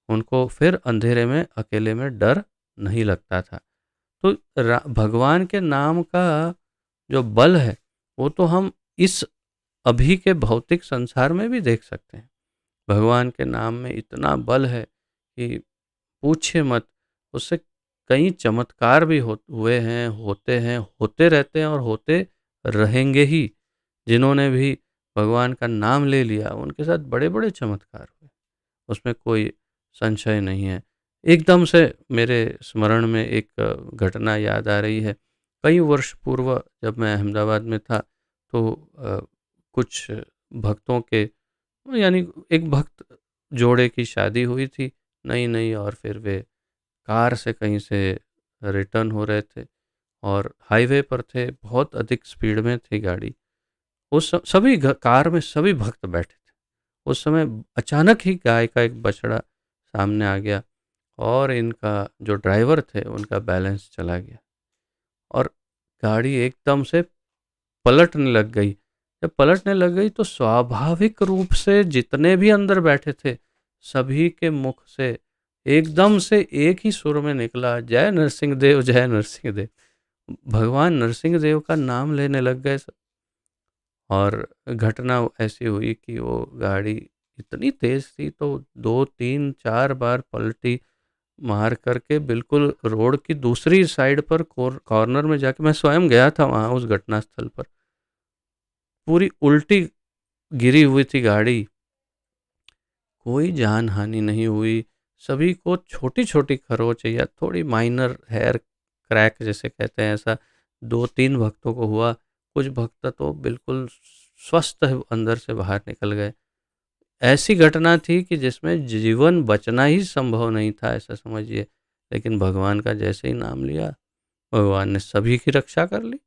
उनको फिर अंधेरे में अकेले में डर नहीं लगता था। तो भगवान के नाम का जो बल है वो तो हम इस अभी के भौतिक संसार में भी देख सकते हैं। भगवान के नाम में इतना बल है कि पूछिए मत। उससे कई चमत्कार भी हुए हैं, होते रहते हैं और होते रहेंगे ही। जिन्होंने भी भगवान का नाम ले लिया उनके साथ बड़े बड़े चमत्कार हुए, उसमें कोई संशय नहीं है। एकदम से मेरे स्मरण में एक घटना याद आ रही है। कई वर्ष पूर्व जब मैं अहमदाबाद में था तो कुछ भक्तों के, यानी एक भक्त जोड़े की शादी हुई थी नई नई, और फिर वे कार से कहीं से रिटर्न हो रहे थे और हाईवे पर थे, बहुत अधिक स्पीड में थी गाड़ी। सभी कार में सभी भक्त बैठे थे। उस समय अचानक ही गाय का एक बछड़ा सामने आ गया और इनका जो ड्राइवर थे उनका बैलेंस चला गया और गाड़ी एकदम से पलटने लग गई। जब पलटने लग गई तो स्वाभाविक रूप से जितने भी अंदर बैठे थे सभी के मुख से एकदम से एक ही सुर में निकला, जय नरसिंह देव, जय नरसिंह देव। भगवान नरसिंह देव का नाम लेने लग गए सब। और घटना ऐसी हुई कि वो गाड़ी इतनी तेज थी तो 2 3 4 बार पलटी मार करके बिल्कुल रोड की दूसरी साइड पर कॉर्नर में जाके, मैं स्वयं गया था वहाँ उस घटना स्थल पर, पूरी उल्टी गिरी हुई थी गाड़ी। कोई जान हानि नहीं हुई। सभी को छोटी छोटी खरोच या थोड़ी माइनर हेयर क्रैक जैसे कहते हैं, ऐसा 2 3 भक्तों को हुआ। कुछ भक्त तो बिल्कुल स्वस्थ अंदर से बाहर निकल गए। ऐसी घटना थी कि जिसमें जीवन बचना ही संभव नहीं था, ऐसा समझिए। लेकिन भगवान का जैसे ही नाम लिया, भगवान ने सभी की रक्षा कर ली।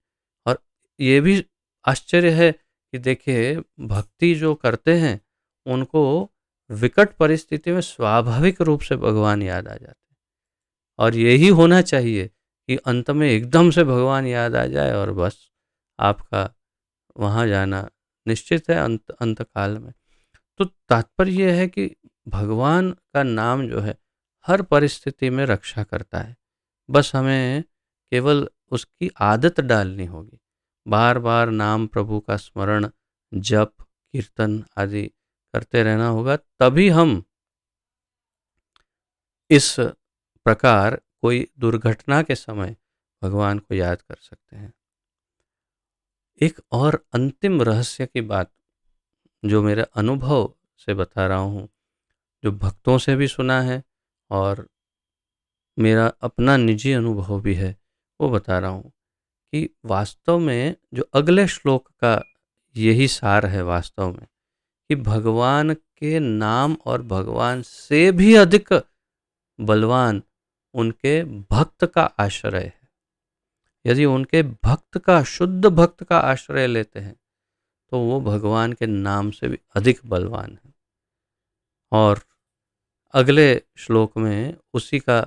और ये भी आश्चर्य है कि देखिए, भक्ति जो करते हैं उनको विकट परिस्थिति में स्वाभाविक रूप से भगवान याद आ जाते हैं। और यही होना चाहिए कि अंत में एकदम से भगवान याद आ जाए और बस आपका वहाँ जाना निश्चित है अंत काल में। तो तात्पर्य यह है कि भगवान का नाम जो है हर परिस्थिति में रक्षा करता है। बस हमें केवल उसकी आदत डालनी होगी। बार बार नाम प्रभु का स्मरण, जप, कीर्तन आदि करते रहना होगा, तभी हम इस प्रकार कोई दुर्घटना के समय भगवान को याद कर सकते हैं। एक और अंतिम रहस्य की बात जो मेरे अनुभव से बता रहा हूँ, जो भक्तों से भी सुना है और मेरा अपना निजी अनुभव भी है, वो बता रहा हूँ कि वास्तव में जो अगले श्लोक का यही सार है वास्तव में, कि भगवान के नाम और भगवान से भी अधिक बलवान उनके भक्त का आश्रय है। यदि उनके भक्त का, शुद्ध भक्त का आश्रय लेते हैं तो वो भगवान के नाम से भी अधिक बलवान है। और अगले श्लोक में उसी का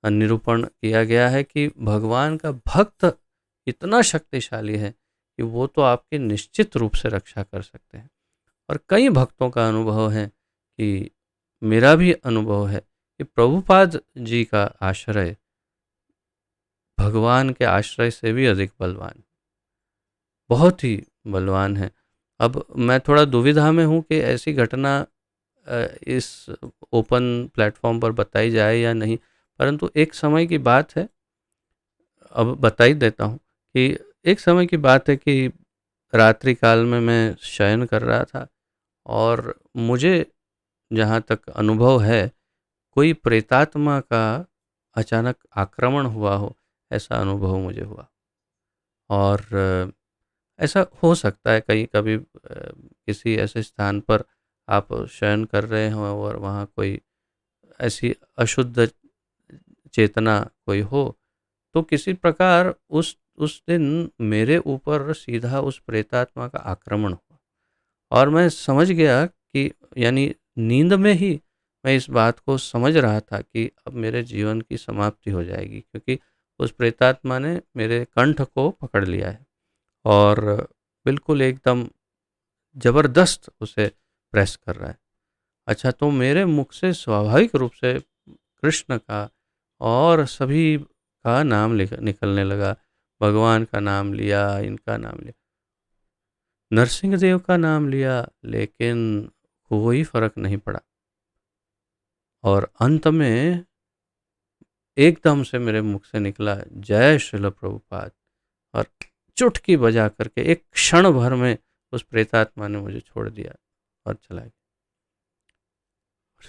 निरूपण किया गया है कि भगवान का भक्त इतना शक्तिशाली है कि वो तो आपकी निश्चित रूप से रक्षा कर सकते हैं। और कई भक्तों का अनुभव है कि मेरा भी अनुभव है कि प्रभुपाद जी का आश्रय भगवान के आश्रय से भी अधिक बलवान, बहुत ही बलवान है। अब मैं थोड़ा दुविधा में हूँ कि ऐसी घटना इस ओपन प्लेटफॉर्म पर बताई जाए या नहीं, परंतु एक समय की बात है, अब बता ही देता हूँ कि एक समय की बात है कि रात्रि काल में मैं शयन कर रहा था और मुझे जहाँ तक अनुभव है, कोई प्रेतात्मा का अचानक आक्रमण हुआ हो, ऐसा अनुभव मुझे हुआ। और ऐसा हो सकता है कहीं कभी किसी ऐसे स्थान पर आप शयन कर रहे हों और वहाँ कोई ऐसी अशुद्ध चेतना कोई हो, तो किसी प्रकार उस दिन मेरे ऊपर सीधा उस प्रेतात्मा का आक्रमण हुआ और मैं समझ गया कि यानी नींद में ही मैं इस बात को समझ रहा था कि अब मेरे जीवन की समाप्ति हो जाएगी, क्योंकि उस प्रेतात्मा ने मेरे कंठ को पकड़ लिया है और बिल्कुल एकदम ज़बरदस्त उसे प्रेस कर रहा है। अच्छा, तो मेरे मुख से स्वाभाविक रूप से कृष्ण का और सभी का नाम निकलने लगा। भगवान का नाम लिया, इनका नाम लिया, नरसिंह देव का नाम लिया, लेकिन कोई फर्क नहीं पड़ा। और अंत में एकदम से मेरे मुख से निकला जय श्रील प्रभुपाद, और चुटकी बजा करके एक क्षण भर में उस प्रेतात्मा ने मुझे छोड़ दिया और चला गया।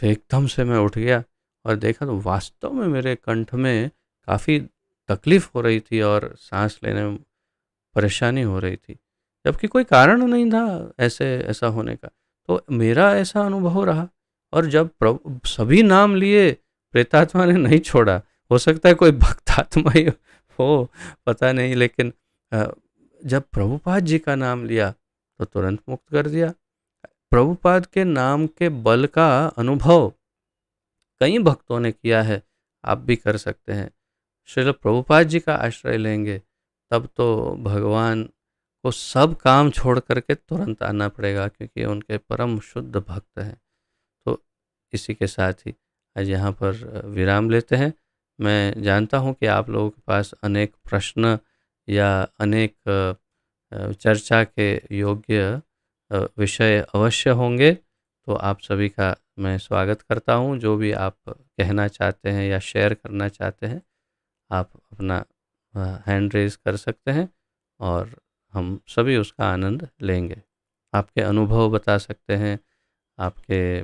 एकदम से मैं उठ गया और देखा तो वास्तव में मेरे कंठ में काफ़ी तकलीफ हो रही थी और सांस लेने में परेशानी हो रही थी, जबकि कोई कारण नहीं था ऐसा होने का। तो मेरा ऐसा अनुभव रहा। और जब प्रभु सभी नाम लिए, प्रेतात्मा ने नहीं छोड़ा। हो सकता है कोई भक्त आत्मा ही हो, पता नहीं, लेकिन जब प्रभुपाद जी का नाम लिया तो तुरंत मुक्त कर दिया। प्रभुपाद के नाम के बल का अनुभव कई भक्तों ने किया है, आप भी कर सकते हैं। श्रील प्रभुपाद जी का आश्रय लेंगे तब तो भगवान को सब काम छोड़ करके तुरंत आना पड़ेगा, क्योंकि उनके परम शुद्ध भक्त हैं। तो इसी के साथ ही आज यहाँ पर विराम लेते हैं। मैं जानता हूँ कि आप लोगों के पास अनेक प्रश्न या अनेक चर्चा के योग्य विषय अवश्य होंगे, तो आप सभी का मैं स्वागत करता हूँ। जो भी आप कहना चाहते हैं या शेयर करना चाहते हैं, आप अपना हैंड रेज़ कर सकते हैं और हम सभी उसका आनंद लेंगे। आपके अनुभव बता सकते हैं, आपके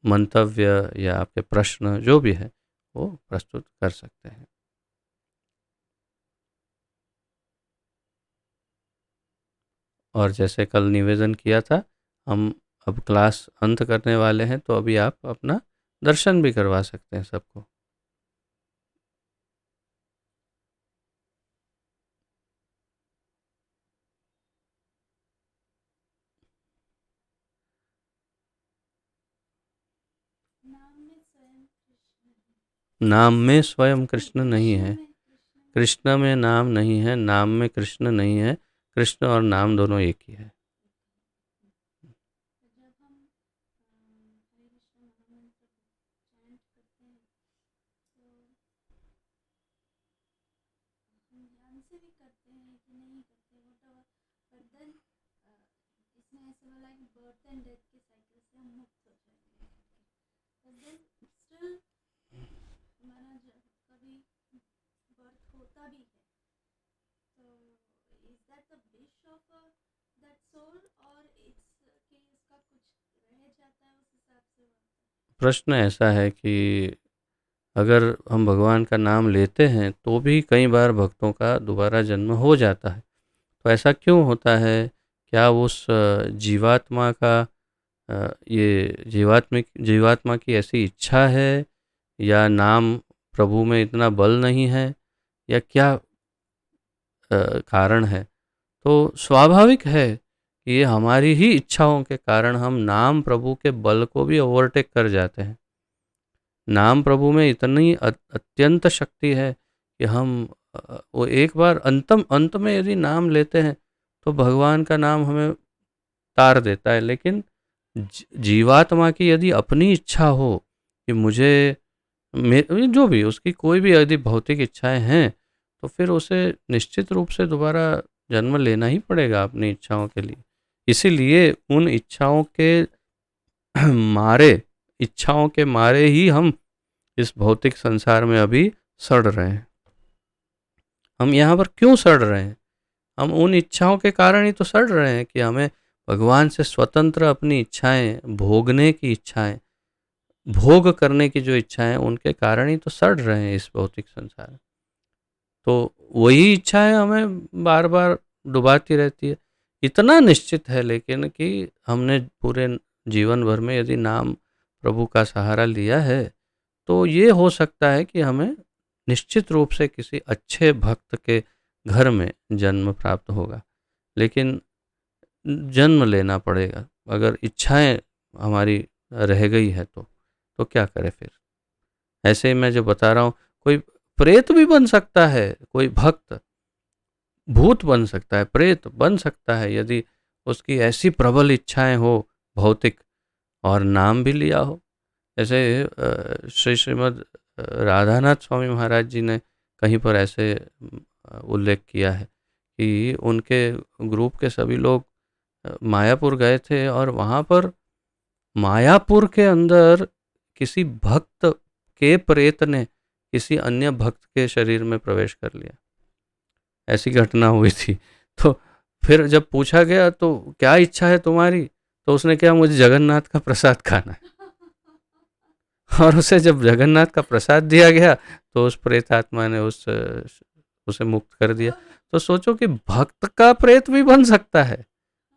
मंतव्य या आपके प्रश्न जो भी है वो प्रस्तुत कर सकते हैं। और जैसे कल निवेदन किया था, हम अब क्लास अंत करने वाले हैं, तो अभी आप अपना दर्शन भी करवा सकते हैं सबको। नाम में स्वयं कृष्ण नहीं है, कृष्ण में नाम नहीं है, नाम में कृष्ण नहीं है, कृष्ण और नाम दोनों एक ही है। प्रश्न ऐसा है कि अगर हम भगवान का नाम लेते हैं तो भी कई बार भक्तों का दोबारा जन्म हो जाता है, तो ऐसा क्यों होता है? क्या उस जीवात्मा का ये जीवात्मा की ऐसी इच्छा है, या नाम प्रभु में इतना बल नहीं है, या क्या कारण है? तो स्वाभाविक है कि ये हमारी ही इच्छाओं के कारण हम नाम प्रभु के बल को भी ओवरटेक कर जाते हैं। नाम प्रभु में इतनी अत्यंत शक्ति है कि हम वो एक बार अंत में यदि नाम लेते हैं तो भगवान का नाम हमें तार देता है। लेकिन जीवात्मा की यदि अपनी इच्छा हो कि मुझे जो भी उसकी कोई भी यदि भौतिक इच्छाएं हैं, तो फिर उसे निश्चित रूप से दोबारा जन्म लेना ही पड़ेगा अपनी इच्छाओं के लिए। इसीलिए उन मारे इच्छाओं के मारे ही हम इस भौतिक संसार में अभी सड़ रहे हैं। हम यहाँ पर क्यों सड़ रहे हैं? हम उन इच्छाओं के कारण ही तो सड़ रहे हैं कि हमें भगवान से स्वतंत्र अपनी इच्छाएं, भोगने की इच्छाएं, भोग करने की जो इच्छाएं, उनके कारण ही तो सड़ रहे हैं इस भौतिक संसार में। तो वही इच्छाएं हमें बार बार डुबाती रहती है। इतना निश्चित है लेकिन कि हमने पूरे जीवन भर में यदि नाम प्रभु का सहारा लिया है, तो ये हो सकता है कि हमें निश्चित रूप से किसी अच्छे भक्त के घर में जन्म प्राप्त होगा। लेकिन जन्म लेना पड़ेगा। अगर इच्छाएं हमारी रह गई है तो क्या करें फिर? ऐसे ही मैं जो बता रहा हूँ, कोई प्रेत भी बन सकता है, कोई भक्त भूत बन सकता है, प्रेत बन सकता है यदि उसकी ऐसी प्रबल इच्छाएं हो भौतिक, और नाम भी लिया हो। जैसे श्रीमद् राधानाथ स्वामी महाराज जी ने कहीं पर ऐसे उल्लेख किया है कि उनके ग्रुप के सभी लोग मायापुर गए थे और वहाँ पर मायापुर के अंदर किसी भक्त के प्रेत ने किसी अन्य भक्त के शरीर में प्रवेश कर लिया। ऐसी घटना हुई थी। तो फिर जब पूछा गया तो क्या इच्छा है तुम्हारी, तो उसने कहा मुझे जगन्नाथ का प्रसाद खाना है। और उसे जब जगन्नाथ का प्रसाद दिया गया तो उस प्रेत आत्मा ने उसे मुक्त कर दिया। तो सोचो कि भक्त का प्रेत भी बन सकता है,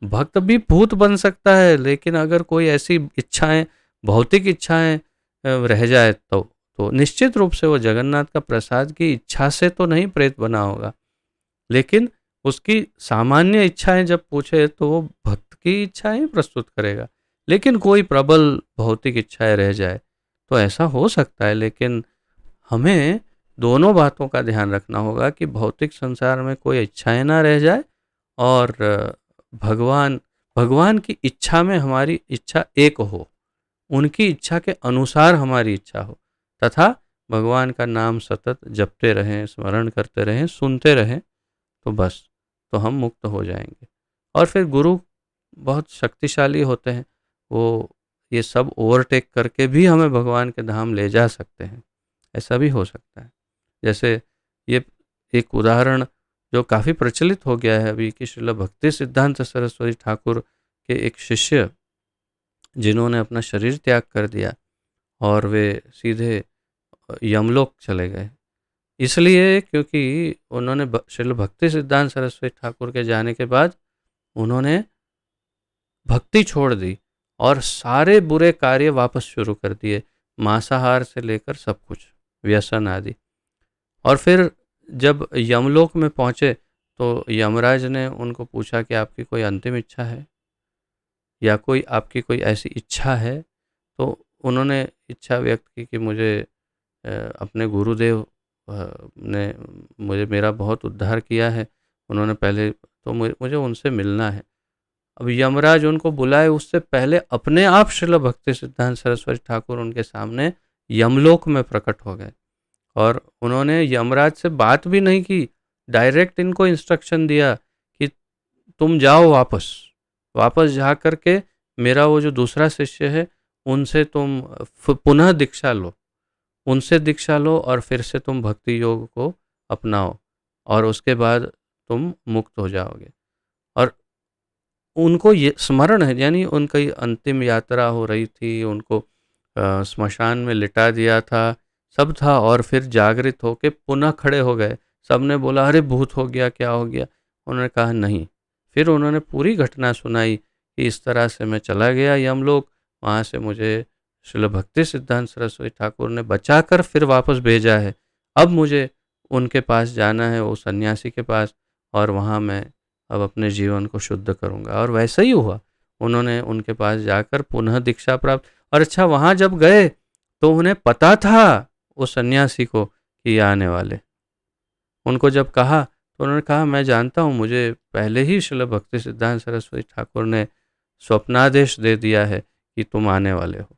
भक्त भी भूत बन सकता है। लेकिन अगर कोई ऐसी इच्छाएं, भौतिक इच्छाएं रह जाए तो निश्चित रूप से वो जगन्नाथ का प्रसाद की इच्छा से तो नहीं प्रेत बना होगा, लेकिन उसकी सामान्य इच्छाएं जब पूछे तो वो भक्त की इच्छाएं प्रस्तुत करेगा। लेकिन कोई प्रबल भौतिक इच्छाएं रह जाए तो ऐसा हो सकता है। लेकिन हमें दोनों बातों का ध्यान रखना होगा कि भौतिक संसार में कोई इच्छाएं ना रह जाए और भगवान की इच्छा में हमारी इच्छा एक हो, उनकी इच्छा के अनुसार हमारी इच्छा हो, तथा भगवान का नाम सतत जपते रहें, स्मरण करते रहें, सुनते रहें, तो बस, तो हम मुक्त हो जाएंगे। और फिर गुरु बहुत शक्तिशाली होते हैं, वो ये सब ओवरटेक करके भी हमें भगवान के धाम ले जा सकते हैं। ऐसा भी हो सकता है। जैसे ये एक उदाहरण जो काफ़ी प्रचलित हो गया है अभी कि श्रील भक्ति सिद्धांत सरस्वती ठाकुर के एक शिष्य जिन्होंने अपना शरीर त्याग कर दिया और वे सीधे यमलोक चले गए, इसलिए क्योंकि उन्होंने श्रील भक्ति सिद्धांत सरस्वती ठाकुर के जाने के बाद उन्होंने भक्ति छोड़ दी और सारे बुरे कार्य वापस शुरू कर दिए, मांसाहार से लेकर सब कुछ, व्यसन आदि। और फिर जब यमलोक में पहुँचे तो यमराज ने उनको पूछा कि आपकी कोई अंतिम इच्छा है या कोई आपकी कोई ऐसी इच्छा है? तो उन्होंने इच्छा व्यक्त की कि मुझे अपने गुरुदेव ने मेरा बहुत उद्धार किया है, उन्होंने पहले तो मुझे उनसे मिलना है। अब यमराज उनको बुलाए उससे पहले अपने आप श्रील भक्ति सिद्धांत सरस्वती ठाकुर उनके सामने यमलोक में प्रकट हो गए और उन्होंने यमराज से बात भी नहीं की, डायरेक्ट इनको इंस्ट्रक्शन दिया कि तुम जाओ वापस जा करके मेरा वो जो दूसरा शिष्य है उनसे तुम पुनः दीक्षा लो, उनसे दीक्षा लो और फिर से तुम भक्ति योग को अपनाओ और उसके बाद तुम मुक्त हो जाओगे। और उनको ये स्मरण है, यानी उनकी अंतिम यात्रा हो रही थी, उनको स्मशान में लिटा दिया था, सब था, और फिर जागृत होके पुनः खड़े हो गए। सबने बोला अरे भूत हो गया, क्या हो गया? उन्होंने कहा नहीं। फिर उन्होंने पूरी घटना सुनाई कि इस तरह से मैं चला गया यमलोक, वहाँ से मुझे श्रील भक्ति सिद्धांत सरस्वती ठाकुर ने बचाकर फिर वापस भेजा है। अब मुझे उनके पास जाना है, वो सन्यासी के पास, और वहाँ मैं अब अपने जीवन को शुद्ध करूँगा। और वैसा ही हुआ। उन्होंने उनके पास जाकर पुनः दीक्षा प्राप्त। और अच्छा, वहाँ जब गए तो उन्हें पता था उस सन्यासी को कि ये आने वाले। उनको जब कहा तो उन्होंने कहा, मैं जानता हूँ, मुझे पहले ही श्रील भक्ति सिद्धांत सरस्वती ठाकुर ने स्वप्नादेश दे दिया है कि तुम आने वाले हो।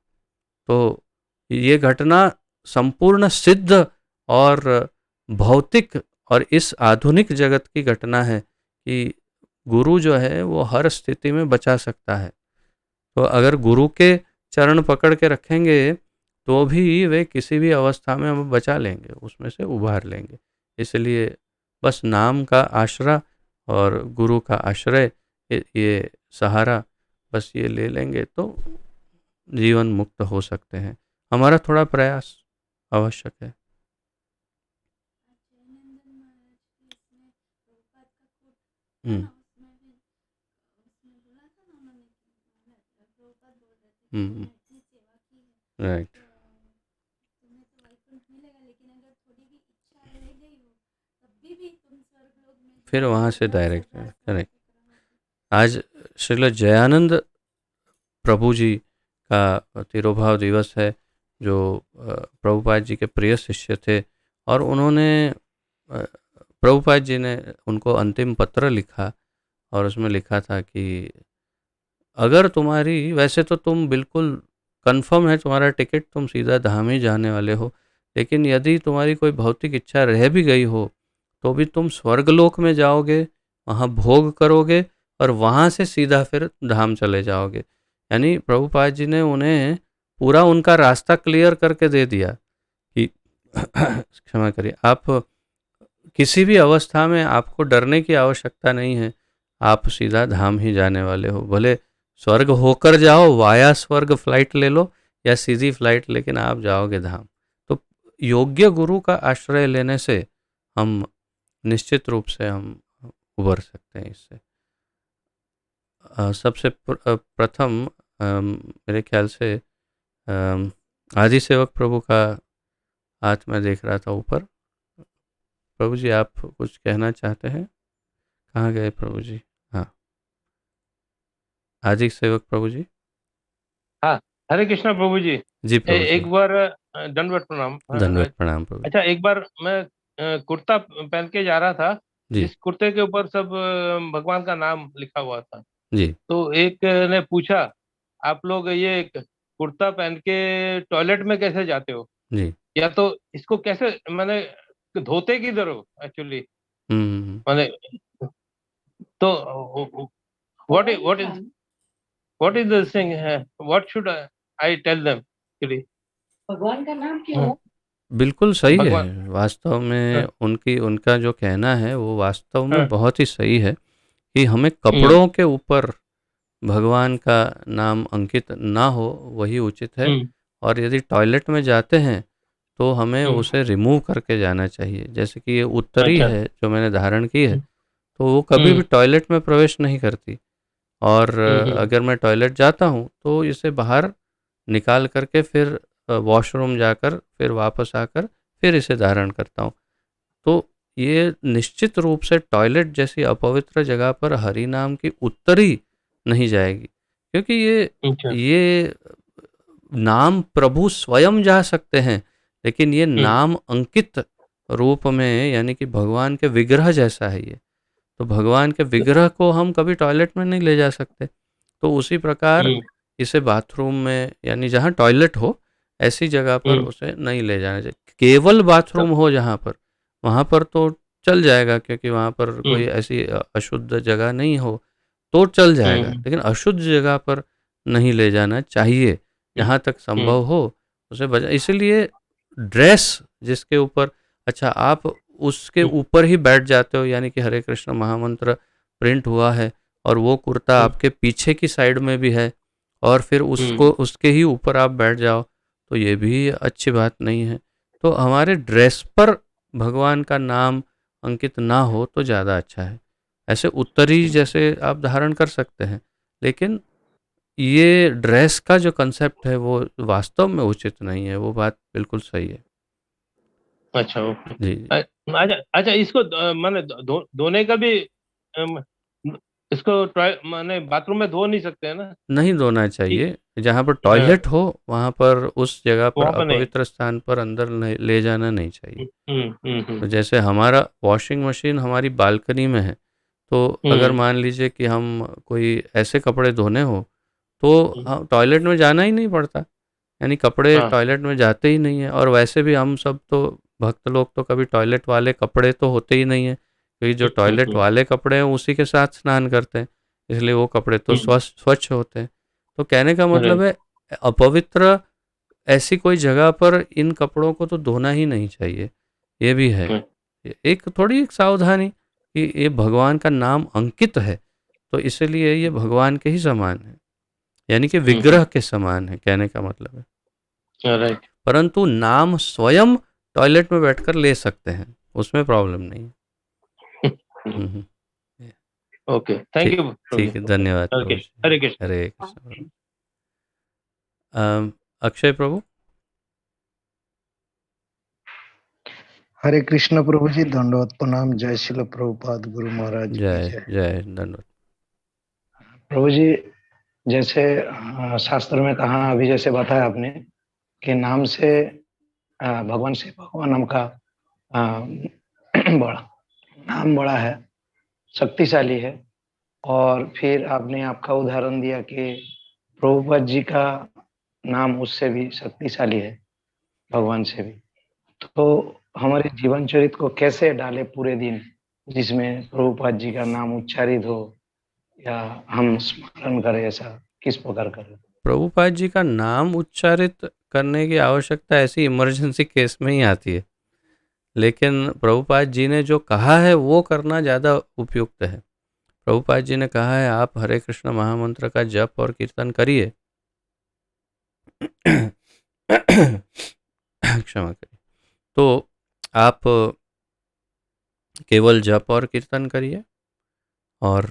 तो ये घटना संपूर्ण सिद्ध और भौतिक और इस आधुनिक जगत की घटना है कि गुरु जो है वो हर स्थिति में बचा सकता है। तो अगर गुरु के चरण पकड़ के रखेंगे तो भी वे किसी भी अवस्था में हमें बचा लेंगे, उसमें से उभार लेंगे। इसलिए बस नाम का आश्रय और गुरु का आश्रय, ये सहारा, बस ये ले लेंगे तो जीवन मुक्त हो सकते हैं। हमारा थोड़ा प्रयास आवश्यक है। हम्म हम्म राइट। फिर वहाँ से डायरेक्ट, करेक्ट। आज श्रील जयानंद प्रभु जी का तिरोभाव दिवस है, जो प्रभुपाद जी के प्रिय शिष्य थे। और उन्होंने प्रभुपाद जी ने उनको अंतिम पत्र लिखा और उसमें लिखा था कि अगर तुम्हारी, वैसे तो तुम बिल्कुल कंफर्म है तुम्हारा टिकट, तुम सीधा धाम ही जाने वाले हो, लेकिन यदि तुम्हारी कोई भौतिक इच्छा रह भी गई हो तो भी तुम स्वर्गलोक में जाओगे, वहाँ भोग करोगे और वहाँ से सीधा फिर धाम चले जाओगे। यानी प्रभुपाद जी ने उन्हें पूरा उनका रास्ता क्लियर करके दे दिया कि क्षमा करिए, आप किसी भी अवस्था में आपको डरने की आवश्यकता नहीं है, आप सीधा धाम ही जाने वाले हो। भले स्वर्ग होकर जाओ, वाया स्वर्ग फ्लाइट ले लो या सीधी फ्लाइट, लेकिन आप जाओगे धाम। तो योग्य गुरु का आश्रय लेने से हम निश्चित रूप से हम उबर सकते हैं इससे। सबसे प्रथम मेरे ख्याल से आदि सेवक प्रभु का हाथ में देख रहा था ऊपर। प्रभु जी, आप कुछ कहना चाहते हैं? कहाँ गए प्रभु जी? हाँ, आदि सेवक प्रभु जी। हाँ, हरे कृष्णा प्रभु जी। जी प्रभु जी। एक बार दंडवत प्रणाम। दंडवत प्रणाम प्रभु जी। अच्छा, एक बार मैं कुर्ता पहन के जा रहा था, जी जिस कुर्ते के ऊपर सब भगवान का नाम लिखा हुआ था। जी तो एक ने पूछा, आप लोग ये कुर्ता पहन के टॉयलेट में कैसे जाते हो, जी। या तो इसको कैसे मैंने धोते किधर हो एक्चुअली, हम्म। मैंने तो व्हाट इज दिस थिंग है, what should I tell them actually. भगवान का नाम क्या है? बिल्कुल सही भगवान। है। वास्तव में हाँ, उनका जो कहना है वो वास्तव में हाँ, बहुत ही सही है कि हमें हम्म, कपड़ों के ऊपर भगवान का नाम अंकित ना हो वही उचित है। हम्म, और यदि टॉयलेट में जाते हैं तो हमें हम्म, उसे रिमूव करके जाना चाहिए। जैसे कि ये उत्तरी अच्छा, है जो मैंने धारण की है, हम्म, तो वो कभी भी हम्म, टॉयलेट में प्रवेश नहीं करती। और हम्म, अगर मैं टॉयलेट जाता हूँ तो इसे बाहर निकाल करके फिर वॉशरूम जाकर फिर वापस आकर फिर इसे धारण करता हूँ। तो ये निश्चित रूप से टॉयलेट जैसी अपवित्र जगह पर हरि नाम की उत्तरी नहीं जाएगी, क्योंकि अच्छा, ये नाम प्रभु स्वयं जा सकते हैं, लेकिन ये हम्म, नाम अंकित रूप में, यानी कि भगवान के विग्रह जैसा है ये। तो भगवान के विग्रह को हम कभी टॉयलेट में नहीं ले जा सकते। तो उसी प्रकार हम्म, इसे बाथरूम में, यानी जहाँ टॉयलेट हो ऐसी जगह पर हम्म, उसे नहीं ले जाना चाहिए। केवल तो, बाथरूम हो जहाँ पर, वहाँ पर तो चल जाएगा, क्योंकि वहाँ पर कोई हम्म, ऐसी अशुद्ध जगह नहीं हो तो चल जाएगा, हम्म, लेकिन अशुद्ध जगह पर नहीं ले जाना चाहिए। हम्म, जहाँ तक हम्म, संभव हो उसे बचा। इसलिए ड्रेस जिसके ऊपर, अच्छा, आप उसके हम्म, ऊपर ही बैठ जाते हो, यानी कि हरे कृष्ण महामंत्र प्रिंट हुआ है और वो कुर्ता हम्म, आपके पीछे की साइड में भी है, और फिर हम्म, उसको उसके ही ऊपर आप बैठ जाओ, तो ये भी अच्छी बात नहीं है। तो हमारे ड्रेस पर भगवान का नाम अंकित ना हो तो ज़्यादा अच्छा है। ऐसे उत्तरी जैसे आप धारण कर सकते हैं, लेकिन ये ड्रेस का जो कंसेप्ट है वो वास्तव में उचित नहीं है। वो बात बिल्कुल सही है। अच्छा, ओके। जी। अच्छा, अच्छा, इसको मैंने धोने का भी इसको माने बाथरूम में धो नहीं सकते हैं ना? नहीं धोना ठीक। चाहिए। जहाँ पर हाँ, टॉयलेट हो वहाँ पर, उस जगह पर वहां पर नहीं। अपवित्र स्थान पर अंदर ले जाना नहीं चाहिए। तो हम्म। जैसे हमारा वॉशिंग मशीन हमारी बालकनी में है, तो अगर हम्म मान लीजिए कि हम कोई ऐसे कपड़े धोने हो तो हम्म, टॉयलेट में जाना ही नहीं पड़ता, यानी कपड़े हाँ। टॉयलेट में जाते ही नहीं है। और वैसे भी हम सब तो भक्त लोग तो कभी टॉयलेट वाले कपड़े तो होते ही नहीं है, क्योंकि जो टॉयलेट हम्म। वाले कपड़े हैं उसी के साथ स्नान करते हैं, इसलिए वो कपड़े तो हम्म, स्वच्छ स्वच्छ होते हैं। तो कहने का मतलब राइट। है, अपवित्र ऐसी कोई जगह पर इन कपड़ों को तो धोना ही नहीं चाहिए, ये भी है। एक थोड़ी एक सावधानी कि ये भगवान का नाम अंकित है, तो इसलिए ये भगवान के ही समान है, यानी कि विग्रह के समान है, कहने का मतलब है। राइट। परंतु नाम स्वयं टॉयलेट में बैठकर ले सकते हैं, उसमें प्रॉब्लम नहीं है। हम्म। ओके, थैंक ठीक यू प्रभु जी। ठीक है, धन्यवाद ओके, प्रभु जी। हरे कृष्ण। हरे कृष्ण प्रभु। अक्षय प्रभु। हरे कृष्ण प्रभु जी, दंडवत प्रणाम। जय श्रील प्रभुपाद गुरु महाराज की जय जय। जय दंडवत। प्रभु जी, जैसे शास्त्र में कहा, अभी जैसे बताया आपने कि नाम से भगवान से भगवान नाम का अ, बड़ा नाम बड़ा है, शक्तिशाली है। और फिर आपने आपका उदाहरण दिया कि प्रभुपाद जी का नाम उससे भी शक्तिशाली है, भगवान से भी। तो हमारे जीवन चरित्र को कैसे डाले पूरे दिन, जिसमें प्रभुपाद जी का नाम उच्चारित हो या हम स्मरण करें, ऐसा किस प्रकार करें? प्रभुपाद जी का नाम उच्चारित करने की आवश्यकता ऐसी इमरजेंसी केस में ही आती है, लेकिन प्रभुपाद जी ने जो कहा है वो करना ज़्यादा उपयुक्त है। प्रभुपाद जी ने कहा है, आप हरे कृष्ण महामंत्र का जप और कीर्तन करिए। क्षमा करिए। तो आप केवल जप और कीर्तन करिए, और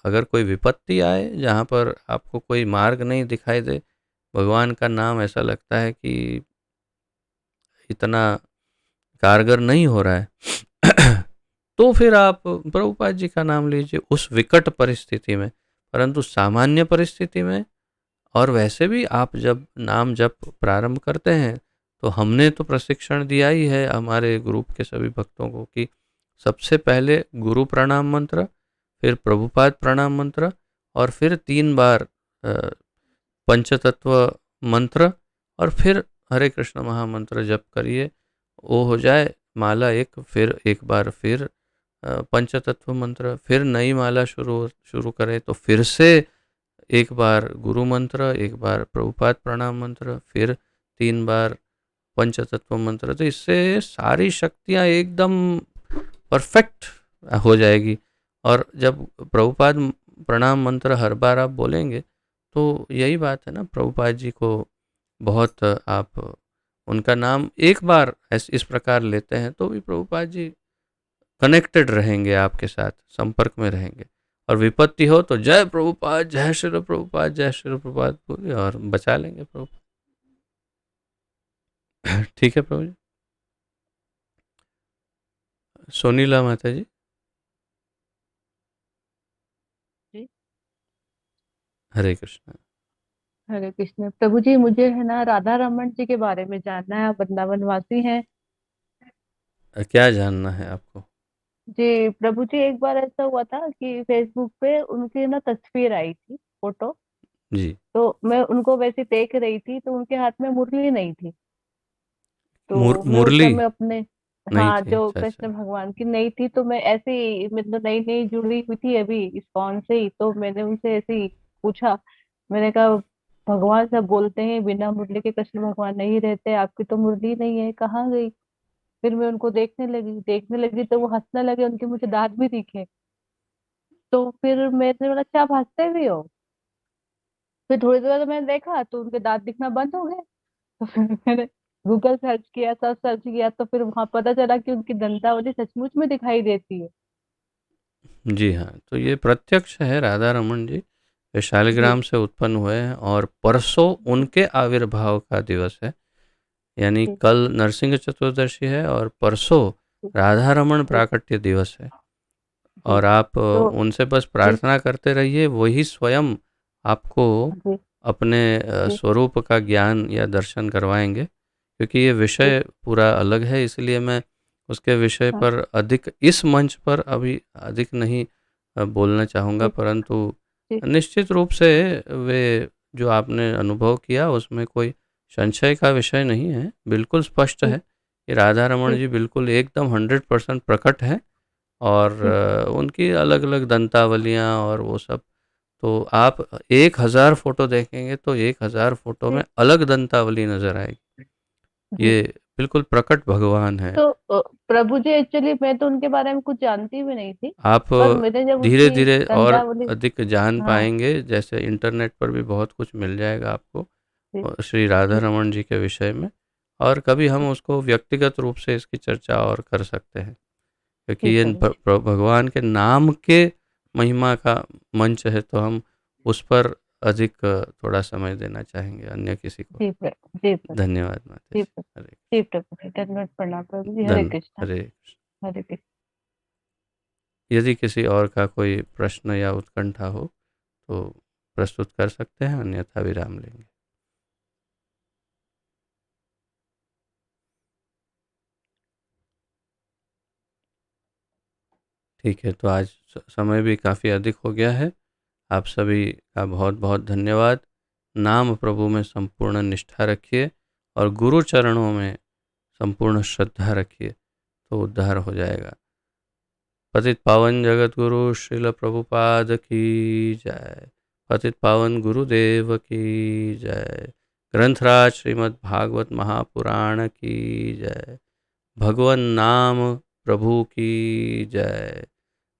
अगर कोई विपत्ति आए जहाँ पर आपको कोई मार्ग नहीं दिखाई दे, भगवान का नाम ऐसा लगता है कि इतना कारगर नहीं हो रहा है, तो फिर आप प्रभुपाद जी का नाम लीजिए उस विकट परिस्थिति में। परंतु सामान्य परिस्थिति में, और वैसे भी आप जब नाम जप प्रारंभ करते हैं, तो हमने तो प्रशिक्षण दिया ही है हमारे ग्रुप के सभी भक्तों को कि सबसे पहले गुरु प्रणाम मंत्र, फिर प्रभुपाद प्रणाम मंत्र, और फिर 3 बार पंचतत्व मंत्र, और फिर हरे कृष्ण महामंत्र जप करिए। वो हो जाए माला एक, फिर एक बार फिर पंचतत्व मंत्र, फिर नई माला शुरू शुरू करें तो फिर से एक बार गुरु मंत्र, एक बार प्रभुपाद प्रणाम मंत्र, फिर 3 बार पंचतत्व मंत्र। तो इससे सारी शक्तियाँ एकदम परफेक्ट हो जाएगी। और जब प्रभुपाद प्रणाम मंत्र हर बार आप बोलेंगे, तो यही बात है ना, प्रभुपाद जी को बहुत आप उनका नाम एक बार इस प्रकार लेते हैं तो भी प्रभुपाद जी कनेक्टेड रहेंगे, आपके साथ संपर्क में रहेंगे। और विपत्ति हो तो जय प्रभुपाद, जय श्री प्रभुपाद, जय श्री प्रभुपाद बोलिए और बचा लेंगे प्रभुपाद। ठीक है प्रभु जी। सोनीला माता जी। जी। हरे कृष्ण। हरे कृष्ण प्रभु जी, मुझे है ना राधा रमन जी के बारे में जानना है। आप वृंदावन वासी हैं। क्या जानना है आपको? जी प्रभु जी, एक बार ऐसा हुआ था कि फेसबुक पे उनकी ना तस्वीर आई थी, फोटो। जी। तो मैं उनको वैसे देख रही थी, तो उनके हाथ में मुरली नहीं थी। तो मैं उस मुरली समय अपने, नहीं हाँ, थी? जो अच्छा अच्छा। कृष्ण भगवान की नहीं थी, तो मैं ऐसे ही, मतलब नई नई जुड़ी हुई थी अभी इस्कॉन से ही, तो मैंने उनसे ऐसे ही पूछा। मैंने कहा, भगवान सब बोलते हैं बिना मुरली के कृष्ण भगवान नहीं रहते, आपकी तो मुरली नहीं है, कहाँ गई? फिर मैं उनको देखने लगी तो वो हंसने लगे, उनके मुझे दांत भी दिखे। तो फिर मैंने बोला, अच्छा आप हंसते भी हो? फिर थोड़ी देर बाद मैंने देखा तो उनके दांत दिखना बंद हो गए। तो फिर मैंने गूगल सर्च किया, सब सर्च किया, तो फिर वहां पता चला कि उनकी दंतावली सचमुच में दिखाई देती है। जी हाँ, तो ये प्रत्यक्ष है, राधा रमन जी वे जी। शालिग्राम से उत्पन्न हुए हैं, और परसों उनके आविर्भाव का दिवस है। यानी जी। कल नरसिंह चतुर्दशी है और परसों जी। राधा रमन जी। प्राकट्य दिवस है। और आप तो उनसे बस प्रार्थना करते रहिए, वही स्वयं आपको जी अपने जी स्वरूप का ज्ञान या दर्शन करवाएंगे। क्योंकि ये जी विषय पूरा अलग है, इसलिए मैं उसके विषय हाँ पर अधिक इस मंच पर अभी अधिक नहीं बोलना चाहूँगा, जी परंतु जी निश्चित रूप से वे जो आपने अनुभव किया उसमें कोई संशय का विषय नहीं है, बिल्कुल स्पष्ट जी है कि राधा रमन जी जी बिल्कुल एकदम 100% प्रकट है। और जी उनकी अलग अलग दंतावलियाँ और वो सब, तो आप 1000 फोटो देखेंगे तो 1000 फोटो में जी अलग दंतावली नजर आएगी। जी। ये बिल्कुल प्रकट भगवान है। तो प्रभु जी एक्चुअली मैं तो उनके बारे में कुछ जानती भी नहीं थी, आप पर मैंने जब धीरे उनकी धीरे और दंतावली। अधिक जान हाँ पाएंगे, जैसे इंटरनेट पर भी बहुत कुछ मिल जाएगा आपको जी श्री राधा जी रमन जी के विषय में। और कभी हम जी उसको व्यक्तिगत रूप से इसकी चर्चा और कर सकते हैं, क्योंकि जी ये प्रभु जी भगवान के नाम के महिमा का मंच है, तो हम उस पर अधिक थोड़ा समय देना चाहेंगे, अन्य किसी को। जी प्रभु धन्यवाद माता जी जी। प्रभु हरे जी प्रभु जी धन्यवाद प्रणाम प्रभु जी। हरे धन कृष्णा। हरे। हरे कृष्णा। यदि किसी और का कोई प्रश्न या उत्कंठा हो तो प्रस्तुत कर सकते हैं, अन्यथा विराम लेंगे। ठीक है, तो आज समय भी काफ़ी अधिक हो गया है। आप सभी का बहुत बहुत धन्यवाद। नाम प्रभु में संपूर्ण निष्ठा रखिए और गुरु चरणों में संपूर्ण श्रद्धा रखिए, तो उद्धार हो जाएगा। पतित पावन जगत गुरु श्रील प्रभुपाद की जय। पतित पावन गुरुदेव की जय। ग्रंथराज श्रीमद् भागवत महापुराण की जय। भगवन नाम प्रभु की जय।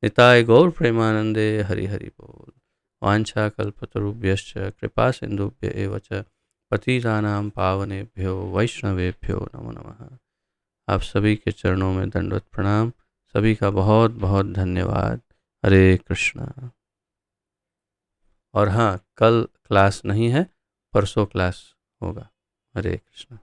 निताय गौर प्रेमानंदे हरि हरि बोल। वांछा कल्पतरुभ्यश्च कृपा सिंधुभ्य एव च पतितानां पावनेभ्यो वैष्णवेभ्यो नमो नमः। आप सभी के चरणों में दंडवत प्रणाम। सभी का बहुत बहुत धन्यवाद। हरे कृष्णा। और हाँ, कल क्लास नहीं है, परसों क्लास होगा। हरे कृष्णा।